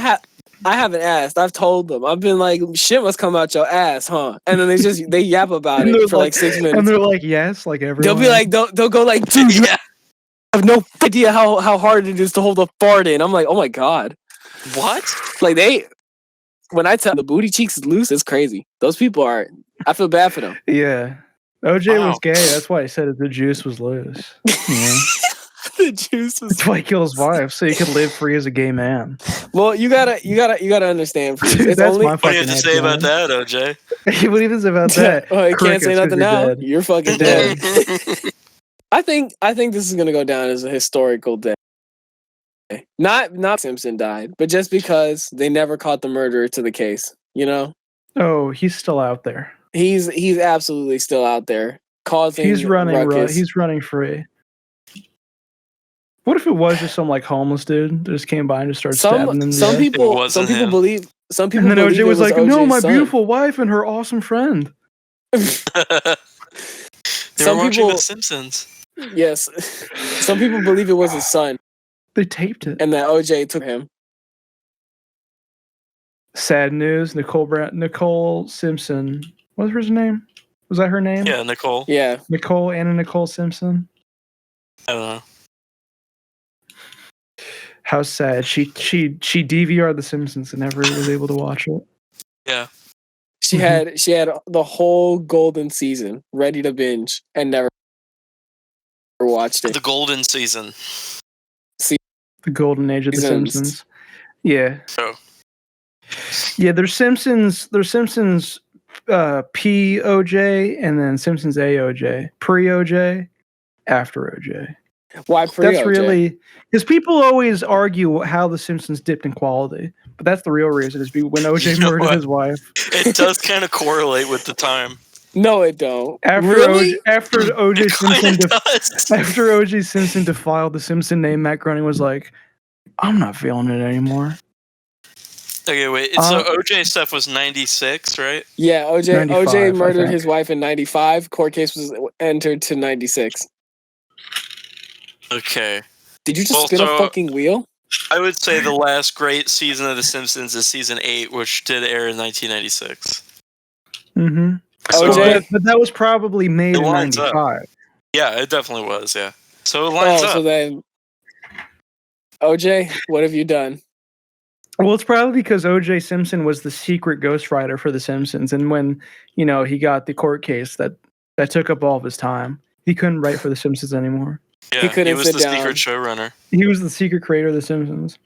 I haven't asked. I've told them. I've been like, shit must come out your ass, huh? And then they yap about it for like 6 minutes. And they're like, yes, like everyone. They'll be like, they'll go like, dude, you have no idea how hard it is to hold a fart in. I'm like, oh my God. What? Like when I tell the booty cheeks is loose, it's crazy. Those people I feel bad for them. Yeah. OJ was gay. That's why he said the juice was loose. Yeah. The juice was. That's why he killed his wife, so he could live free as a gay man. Well, you gotta understand. Dude, that's only, my what do you have to say about that, OJ? What do you say about that? Oh, you can't say nothing now. Dead. You're fucking dead. I think this is gonna go down as a historical day. Not Simpson died, but just because they never caught the murderer to the case. You know? Oh, he's still out there. He's absolutely still out there causing. He's running. Ruckus. He's running free. What if it was just some like homeless dude that just came by and just started stabbing them? Some people believe. And then OJ was like, "No, my son. beautiful wife and her awesome friend." They were watching The Simpsons. Yes, some people believe it was his son. They taped it, and that OJ took him. Sad news. Nicole Simpson. What was her name? Was that her name? Yeah, Nicole. Yeah, Anna Nicole Simpson. I don't know. How sad. She DVR'd The Simpsons and never was able to watch it. Yeah. She had the whole golden season ready to binge and never watched it. The golden season. The golden age of The Simpsons. Yeah. Oh. Yeah, there's Simpsons P-OJ and then Simpsons A-OJ. Pre-OJ, after OJ. Why pre-OJ? That's really... Because people always argue how The Simpsons dipped in quality. But that's the real reason, is when OJ murdered his wife. It does kind of correlate with the time. No, it don't. After OJ Simpson defiled The Simpson name, Matt Groening was like, I'm not feeling it anymore. Okay, wait. So OJ stuff was 96, right? Yeah, OJ murdered his wife in 95. Court case was entered to 96. Okay. Did you just spin a fucking wheel? I would say the last great season of The Simpsons is season 8, which did air in 1996. Mm-hmm. OJ? But that was probably made in 95. Up. Yeah, it definitely was, yeah. So it lines up. So then, OJ, what have you done? Well, it's probably because OJ Simpson was the secret ghostwriter for The Simpsons, and when he got the court case that took up all of his time, he couldn't write for The Simpsons anymore. Yeah, he was the secret showrunner. He was the secret creator of The Simpsons.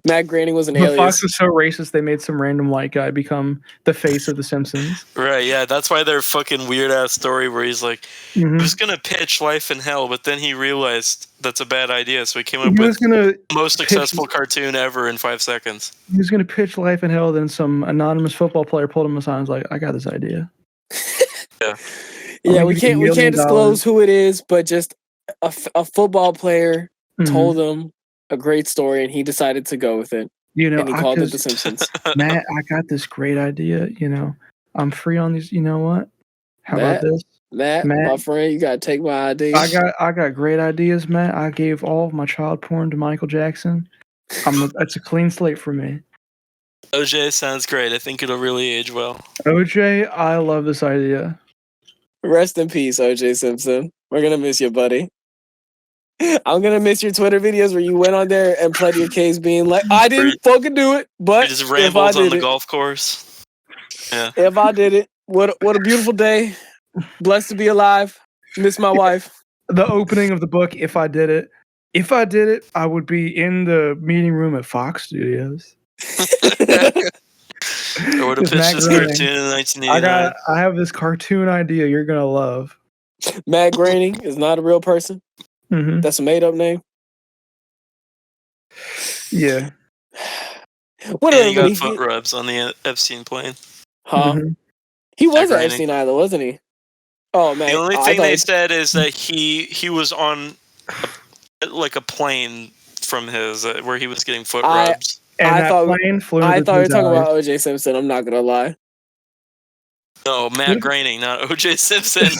Matt Groening was an alias. alias. Fox was so racist they made some random white guy become the face of The Simpsons. Right, yeah, that's why their fucking weird ass story where he's like, he was gonna pitch Life in Hell, but then he realized that's a bad idea, so he came up with the most successful cartoon ever in 5 seconds. He was gonna pitch Life in Hell, then some anonymous football player pulled him aside and was like, I got this idea. Yeah. Yeah, we can't disclose who it is, but just a football player told him a great story, and he decided to go with it. And he called it The Simpsons. Matt, I got this great idea. I'm free on these. You know what? How about this? Matt, my friend, you gotta take my idea. I got great ideas, Matt. I gave all of my child porn to Michael Jackson. It's a clean slate for me. OJ sounds great. I think it'll really age well. OJ, I love this idea. Rest in peace, OJ Simpson. We're gonna miss you, buddy. I'm gonna miss your Twitter videos where you went on there and played your case, being like, "I didn't fucking do it," but just rambles on the golf course. Yeah. If I did it, what a beautiful day. Blessed to be alive. Miss my wife. The opening of the book. If I did it, I would be in the meeting room at Fox Studios. I would have pitched this cartoon in 1989. I have this cartoon idea you're gonna love. Matt Groening is not a real person. That's a made-up name. Yeah. What he got foot rubs on the Epstein plane. Huh? He was at Epstein Island, wasn't he? Oh man. The only thing they said is that he was on like a plane from his where he was getting foot rubs. I thought we were talking about OJ Simpson. I'm not gonna lie. No, Matt Groening, not OJ Simpson.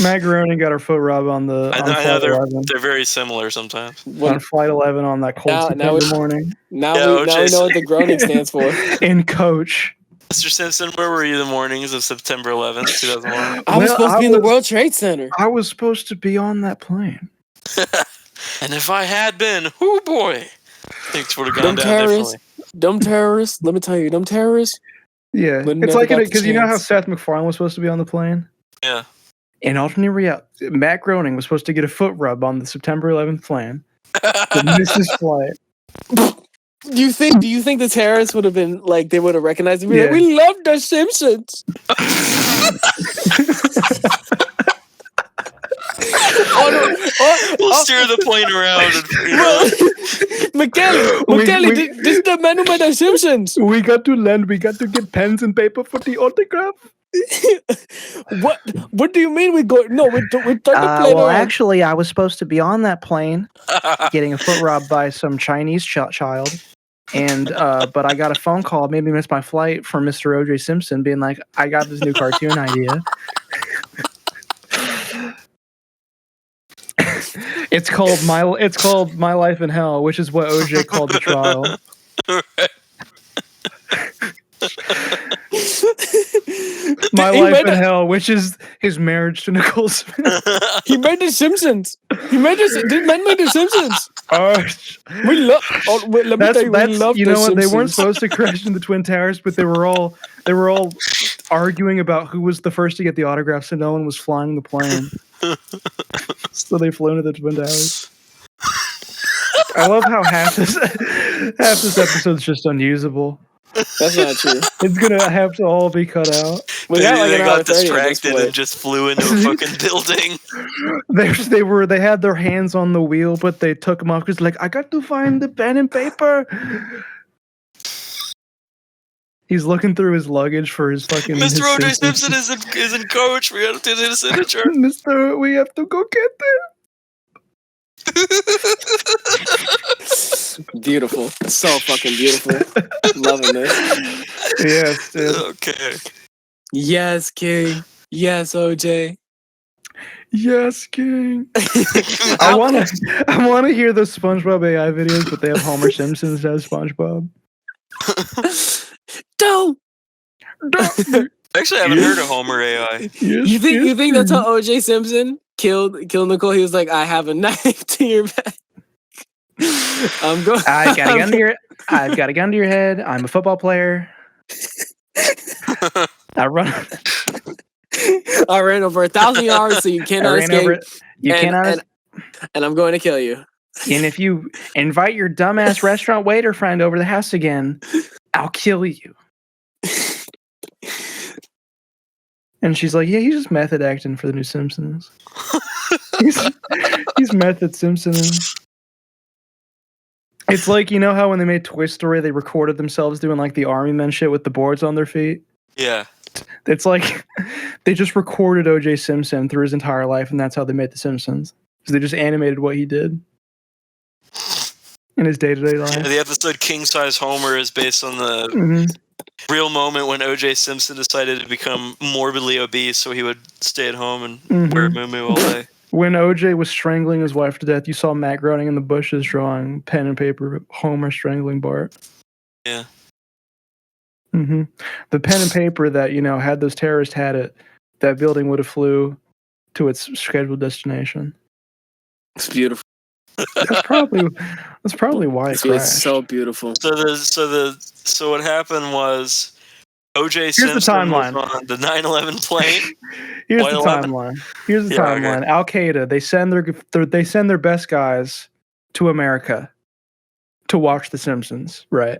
Matt Groening got her foot rub on the. I know they're very similar sometimes. On Flight 11 on that cold September morning. Now we know what the Groening stands for. In Coach. Mr. Simpson, where were you the mornings of September 11th, 2001? I was supposed to be in the World Trade Center. I was supposed to be on that plane. And if I had been, oh boy, things would have gone down differently. Dumb terrorists. Let me tell you, dumb terrorists. Yeah, it's like because you know how Seth MacFarlane was supposed to be on the plane. Yeah. In alternate reality, Matt Groening was supposed to get a foot rub on the September 11th plane. But missed his flight. Do you think the terrorists would have been like they would have recognized him? Like, we love the Simpsons. We'll steer the plane around. McKelly, this is the man who made the Simpsons. We got to land. We got to get pens and paper for the autograph. What do you mean we go? No, we turn the plane around. Actually, I was supposed to be on that plane, getting a foot rub by some Chinese child, and but I got a phone call, made me miss my flight, from Mr. OJ Simpson, being like, "I got this new cartoon idea." It's called My Life in Hell, which is what OJ called the trial. My Life in Hell, which is his marriage to Nicole Smith. He made the Simpsons. This man made the Simpsons. We love. Let me tell you, we love. You know what? Simpsons. They weren't supposed to crash into the Twin Towers, but they were all arguing about who was the first to get the autograph, so no one was flying the plane. So they flew into the Twin Towers. I love how half this episode's just unusable. That's not true. It's gonna have to all be cut out. They got distracted and just flew into a fucking building. They had their hands on the wheel, but they took them off because like, I got to find the pen and paper. He's looking through his luggage for his fucking. Mr. OJ Simpson is in Coach. We got to do his signature. Mister, we have to go get there. Beautiful. So fucking beautiful. Loving this. Yes, dude. Okay. Yes, King. Yes, OJ. Yes, King. I want to hear the SpongeBob AI videos, but they have Homer Simpson as SpongeBob. Don't. Actually, I haven't heard of Homer AI. You think that's how OJ Simpson killed Nicole? He was like, I have a knife to your back. I've got a gun to your head. I'm a football player. I ran over 1,000 yards, so you cannot escape. And I'm going to kill you. And if you invite your dumbass restaurant waiter friend over the house again, I'll kill you. And she's like, yeah, he's just method acting for the new Simpsons. he's method Simpsoning. It's like, you know how when they made Toy Story, they recorded themselves doing like the army men shit with the boards on their feet? Yeah. It's like they just recorded OJ Simpson through his entire life, and that's how they made The Simpsons. So they just animated what he did in his day-to-day life. Yeah, the episode King Size Homer is based on the real moment when OJ Simpson decided to become morbidly obese so he would stay at home and wear a muumuu all day. When OJ was strangling his wife to death, you saw Matt Groening in the bushes drawing pen and paper Homer strangling Bart. Yeah. The pen and paper that, had those terrorists had it, that building would have flew to its scheduled destination. It's beautiful. That's probably why it crashed. It's so beautiful. So what happened was OJ Simpson was on the 9/11 plane. Here's the timeline. Al Qaeda, they send their best guys to America to watch The Simpsons, right?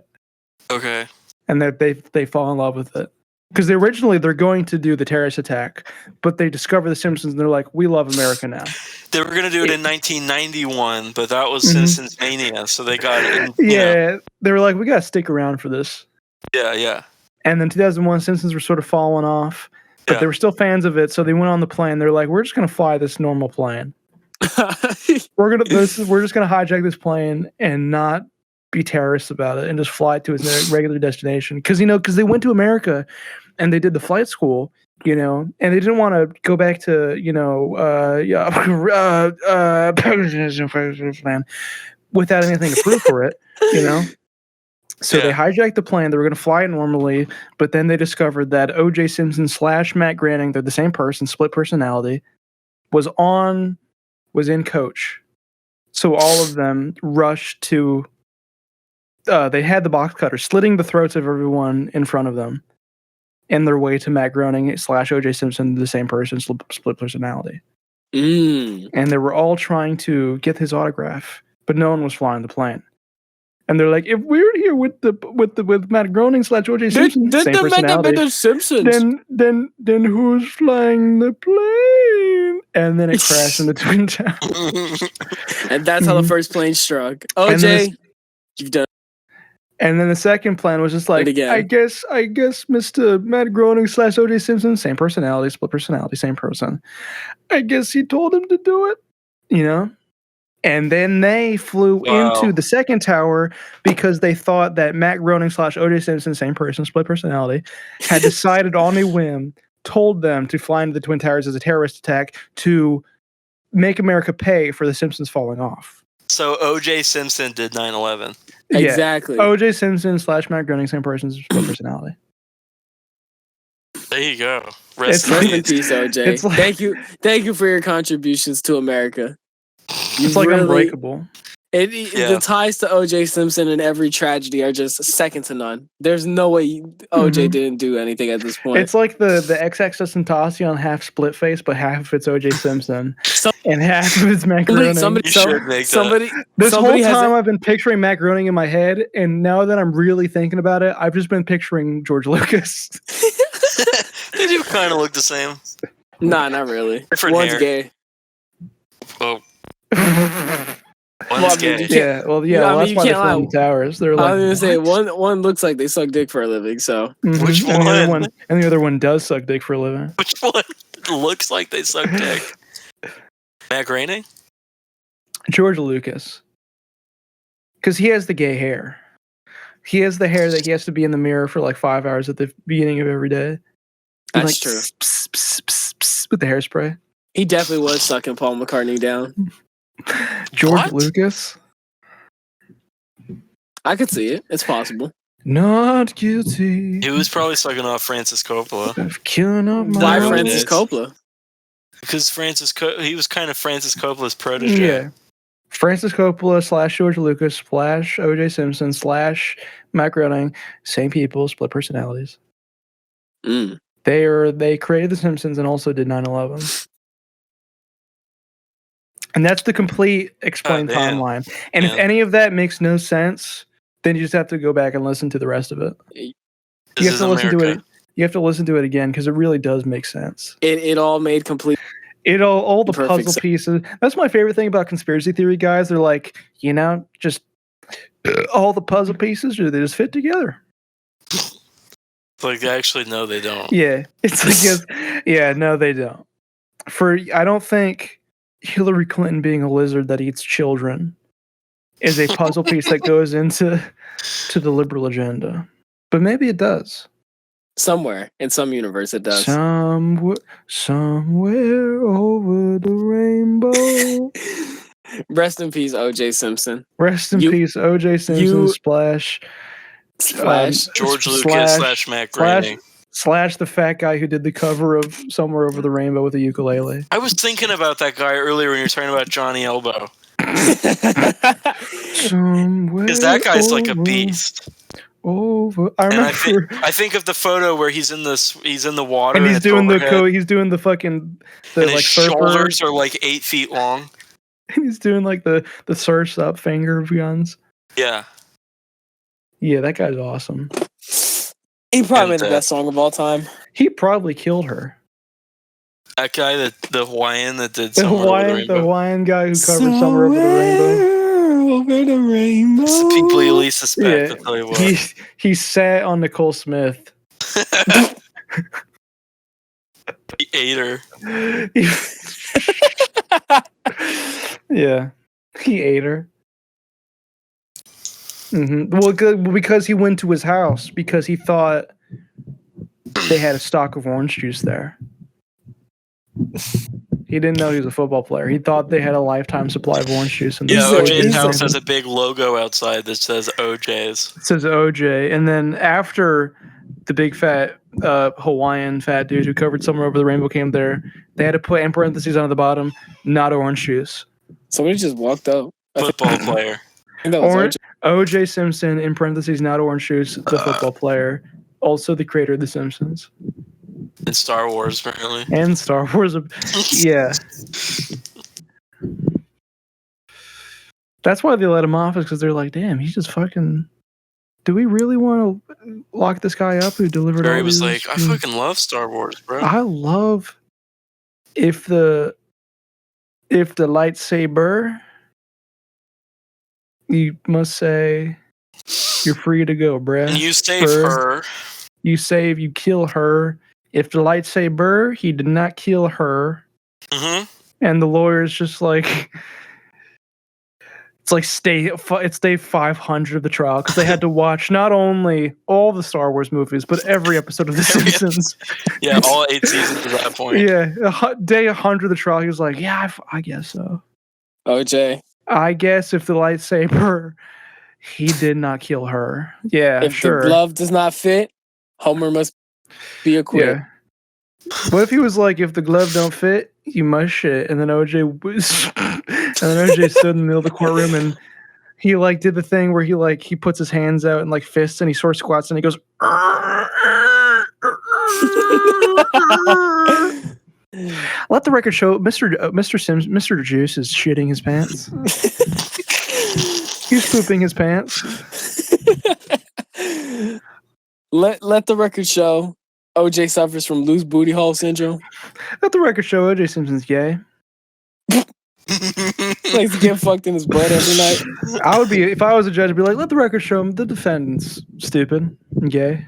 Okay. And that they fall in love with it. Because originally they're going to do the terrorist attack, but they discover The Simpsons and they're like, we love America now. They were going to do it in 1991, but that was Simpsons Mania, so they got it. They were like, we got to stick around for this. Yeah. And then 2001, Simpsons were sort of falling off, but they were still fans of it, so they went on the plane. They're like, we're just going to fly this normal plane. We're just going to hijack this plane and not be terrorists about it and just fly it to its regular destination. Because they went to America and they did the flight school, and they didn't want to go back to, plan without anything to prove for it, So they hijacked the plane. They were going to fly it normally, but then they discovered that OJ Simpson / Matt Groening, they're the same person, split personality, was in coach. So all of them rushed to they had the box cutter slitting the throats of everyone in front of them in their way to Matt Groening / OJ Simpson, the same person, split personality. And they were all trying to get his autograph, but no one was flying the plane. And they're like, if we're here with Matt Groening / OJ Simpson, same personality, the Simpsons. then who's flying the plane? And then it crashed into Twin Towers. And that's how the first plane struck. OJ, you've done. And then the second plan was just like, I guess Mr. Matt Groening / OJ Simpson, same personality, split personality, same person. I guess he told him to do it, And then they flew into the second tower because they thought that Matt Groening / OJ Simpson, same person, split personality, had decided on a whim, told them to fly into the Twin Towers as a terrorist attack to make America pay for the Simpsons falling off. So OJ Simpson did 9/11. Exactly. OJ Simpson / Matt Groening, same person, split personality. There you go. Rest in peace, OJ. Thank you for your contributions to America. It's like Unbreakable. The ties to OJ Simpson and every tragedy are just second to none. There's no way OJ didn't do anything at this point. It's like the XXXTentacion half split face, but half of it's OJ Simpson and half of it's Matt Groening. This whole time I've been picturing Matt Groening in my head, and now that I'm really thinking about it, I've just been picturing George Lucas. They do kind of look the same. Nah, not really. Different One's hair. gay. Oh. That's why they're flying the towers. They're like, I was gonna say one looks like they suck dick for a living. So which one? And the other one does suck dick for a living. Which one looks like they suck dick? Matt Groening? George Lucas, because he has the gay hair. He has the hair that he has to be in the mirror for like 5 hours at the beginning of every day. That's true. Pss, pss, pss, pss, with the hairspray. He definitely was sucking Paul McCartney down. George Lucas? I could see it. It's possible. Not guilty. He was probably sucking off Francis Coppola. Of killing up my Why Francis Coppola? Because he was kind of Francis Coppola's protege. Yeah. Francis Coppola / George Lucas / OJ Simpson / Matt Groening, same people, split personalities. They created The Simpsons and also did 9/11. And that's the complete explained timeline. And if any of that makes no sense, then you just have to go back and listen to the rest of it. You have to listen to it. You have to listen to it again because it really does make sense. It all made complete. All the puzzle pieces. That's my favorite thing about conspiracy theory guys. They're like, just all the puzzle pieces, they just fit together. Like, actually, no, they don't. Yeah, it's like, yes, yeah, no, they don't. I don't think Hillary Clinton being a lizard that eats children is a puzzle piece that goes into the liberal agenda. But maybe it does. Somewhere in some universe, it does. Somewhere over the rainbow. Rest in peace, OJ Simpson. Rest in peace, OJ Simpson. Splash. George Lucas / Matt Groening. Slash the fat guy who did the cover of Somewhere Over the Rainbow with a ukulele. I was thinking about that guy earlier when you were talking about Johnny Elbow. Because that guy's like a beast. I think of the photo where he's in the water and he's doing the fucking and his shoulders are like 8 feet long. And he's doing like the surf's up finger guns. Yeah. Yeah, that guy's awesome. He probably made the best song of all time. He probably killed her. That guy, the Hawaiian that did the Hawaiian guy who covered Somewhere Over the Rainbow. Over the rainbow. It's the people you least suspect. I'll tell you what. He sat on Nicole Smith. He ate her. Yeah, he ate her. Mm-hmm. Well, because he went to his house because he thought they had a stock of orange juice there. He didn't know he was a football player. He thought they had a lifetime supply of orange juice. OJ's house has a big logo outside that says OJ's. It says OJ, and then after the big fat Hawaiian fat dude who covered Somewhere Over the Rainbow came there, they had to put in parentheses on the bottom, not orange juice. Somebody just walked up. Football player. OJ Simpson, in parentheses, not orange juice, the football player. Also the creator of The Simpsons. And Star Wars, apparently. And Star Wars. Yeah. That's why they let him off, is because they're like, damn, he's just fucking... Do we really want to lock this guy up who delivered all these... He was like, I fucking love Star Wars, bro. I love... If the lightsaber... You must say, you're free to go, bruh. And you save her. You kill her. If the lightsaber, he did not kill her. Mm-hmm. And the lawyer's just like, it's day 500 of the trial because they had to watch not only all the Star Wars movies, but every episode of The Simpsons. Yeah, all 8 seasons at that point. Yeah, day 100 of the trial, he was like, yeah, I guess so. OJ. I guess if the lightsaber, he did not kill her. Yeah, if the glove does not fit, Homer must be acquitted. Yeah. What if he was like, if the glove don't fit, you must shit? And then OJ stood in the middle of the courtroom and he like did the thing where he puts his hands out and like fists and he sort of squats and he goes. Let the record show Mr. Juice is shitting his pants. He's pooping his pants. Let the record show OJ suffers from loose booty hole syndrome. Let the record show OJ Simpson's gay. Likes to get fucked in his butt every night. I would be, if I was a judge, I'd be like, let the record show him the defendant's stupid and gay.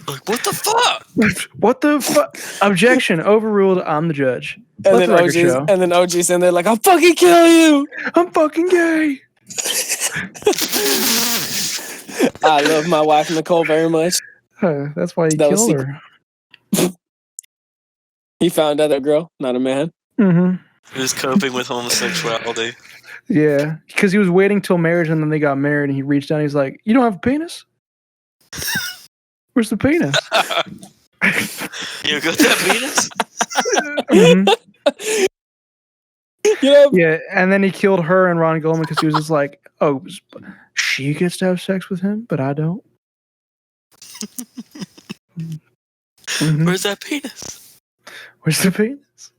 Like, what the fuck? What the fuck? Objection overruled. I'm the judge. And then OJ's in there like, I'll fucking kill you. I'm fucking gay. I love my wife Nicole very much. That's why he killed her. He found out that girl, not a man. Mm-hmm. He was coping with homosexuality. Yeah, because he was waiting till marriage and then they got married and he reached down and he's like, you don't have a penis? Where's the penis? You got that penis? Mm-hmm. Yeah, and then he killed her and Ron Goldman because he was just like, oh, she gets to have sex with him, but I don't. Mm-hmm. Where's that penis? Where's the penis?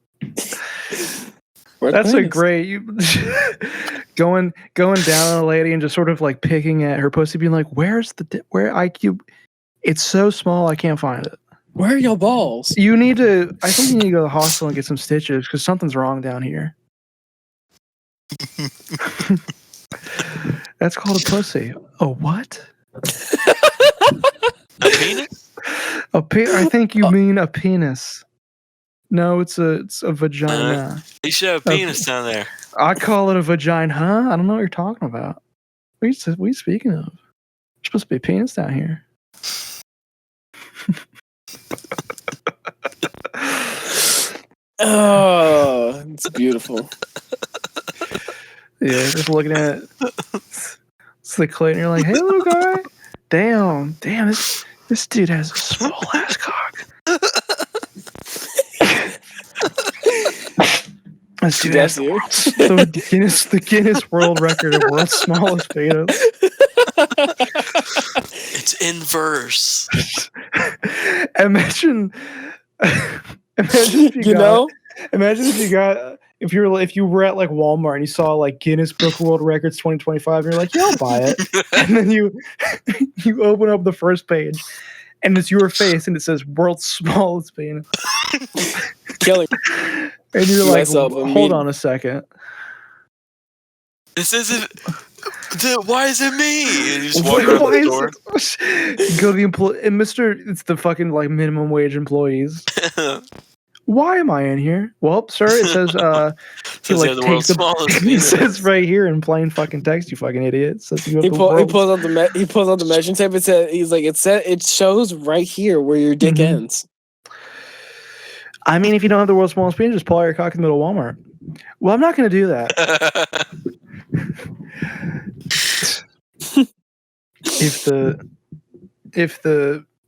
That's a great going down on a lady and just sort of like picking at her pussy, being like, "Where's the It's so small, I can't find it. Where are your balls? I think you need to go to the hospital and get some stitches because something's wrong down here." That's called a pussy. Oh, what? A penis? I think you mean a penis. No, it's a vagina. You should have a penis down there. I call it a vagina, huh? I don't know what you're talking about. What are you speaking of? There's supposed to be a penis down here. Oh, it's beautiful. Yeah, just looking at it. It's the Clayton. You're like, hey, little guy. Damn, this dude has a small ass cock. This dude has the Guinness World Record of world's smallest penis. It's inverse. Imagine if you were at like Walmart and you saw like Guinness Book of World Records 2025 and you're like, yeah, I'll buy it. And then you open up the first page and it's your face and it says world's smallest penis. Killing. And you're like, hold on a second. This isn't. Why is it me? And you just walk around the door. You go to the employee, and it's the fucking like minimum wage employees. Why am I in here? Well, sir, it says he says right here in plain fucking text, you fucking idiot. He pulls out the measuring tape. It shows right here where your dick ends. I mean, if you don't have the world's smallest penis, just pull out your cock in the middle of Walmart. Well, I'm not going to do that.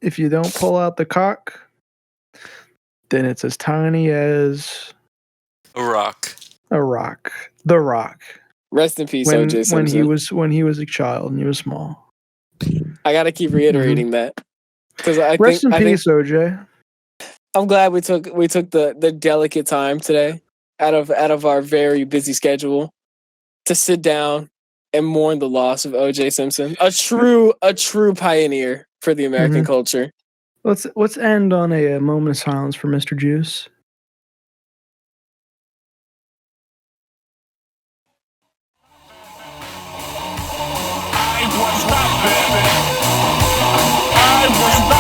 If you don't pull out the cock, then it's as tiny as a rock. The Rock. Rest in peace, OJ Simpson. When he was a child and he was small. I gotta keep reiterating that because Rest in peace, OJ. I'm glad we took the delicate time today out of our very busy schedule to sit down and mourn the loss of OJ Simpson, a true pioneer for the American culture. Let's end on a moment of silence for Mr. Juice. I was not, baby. I was not.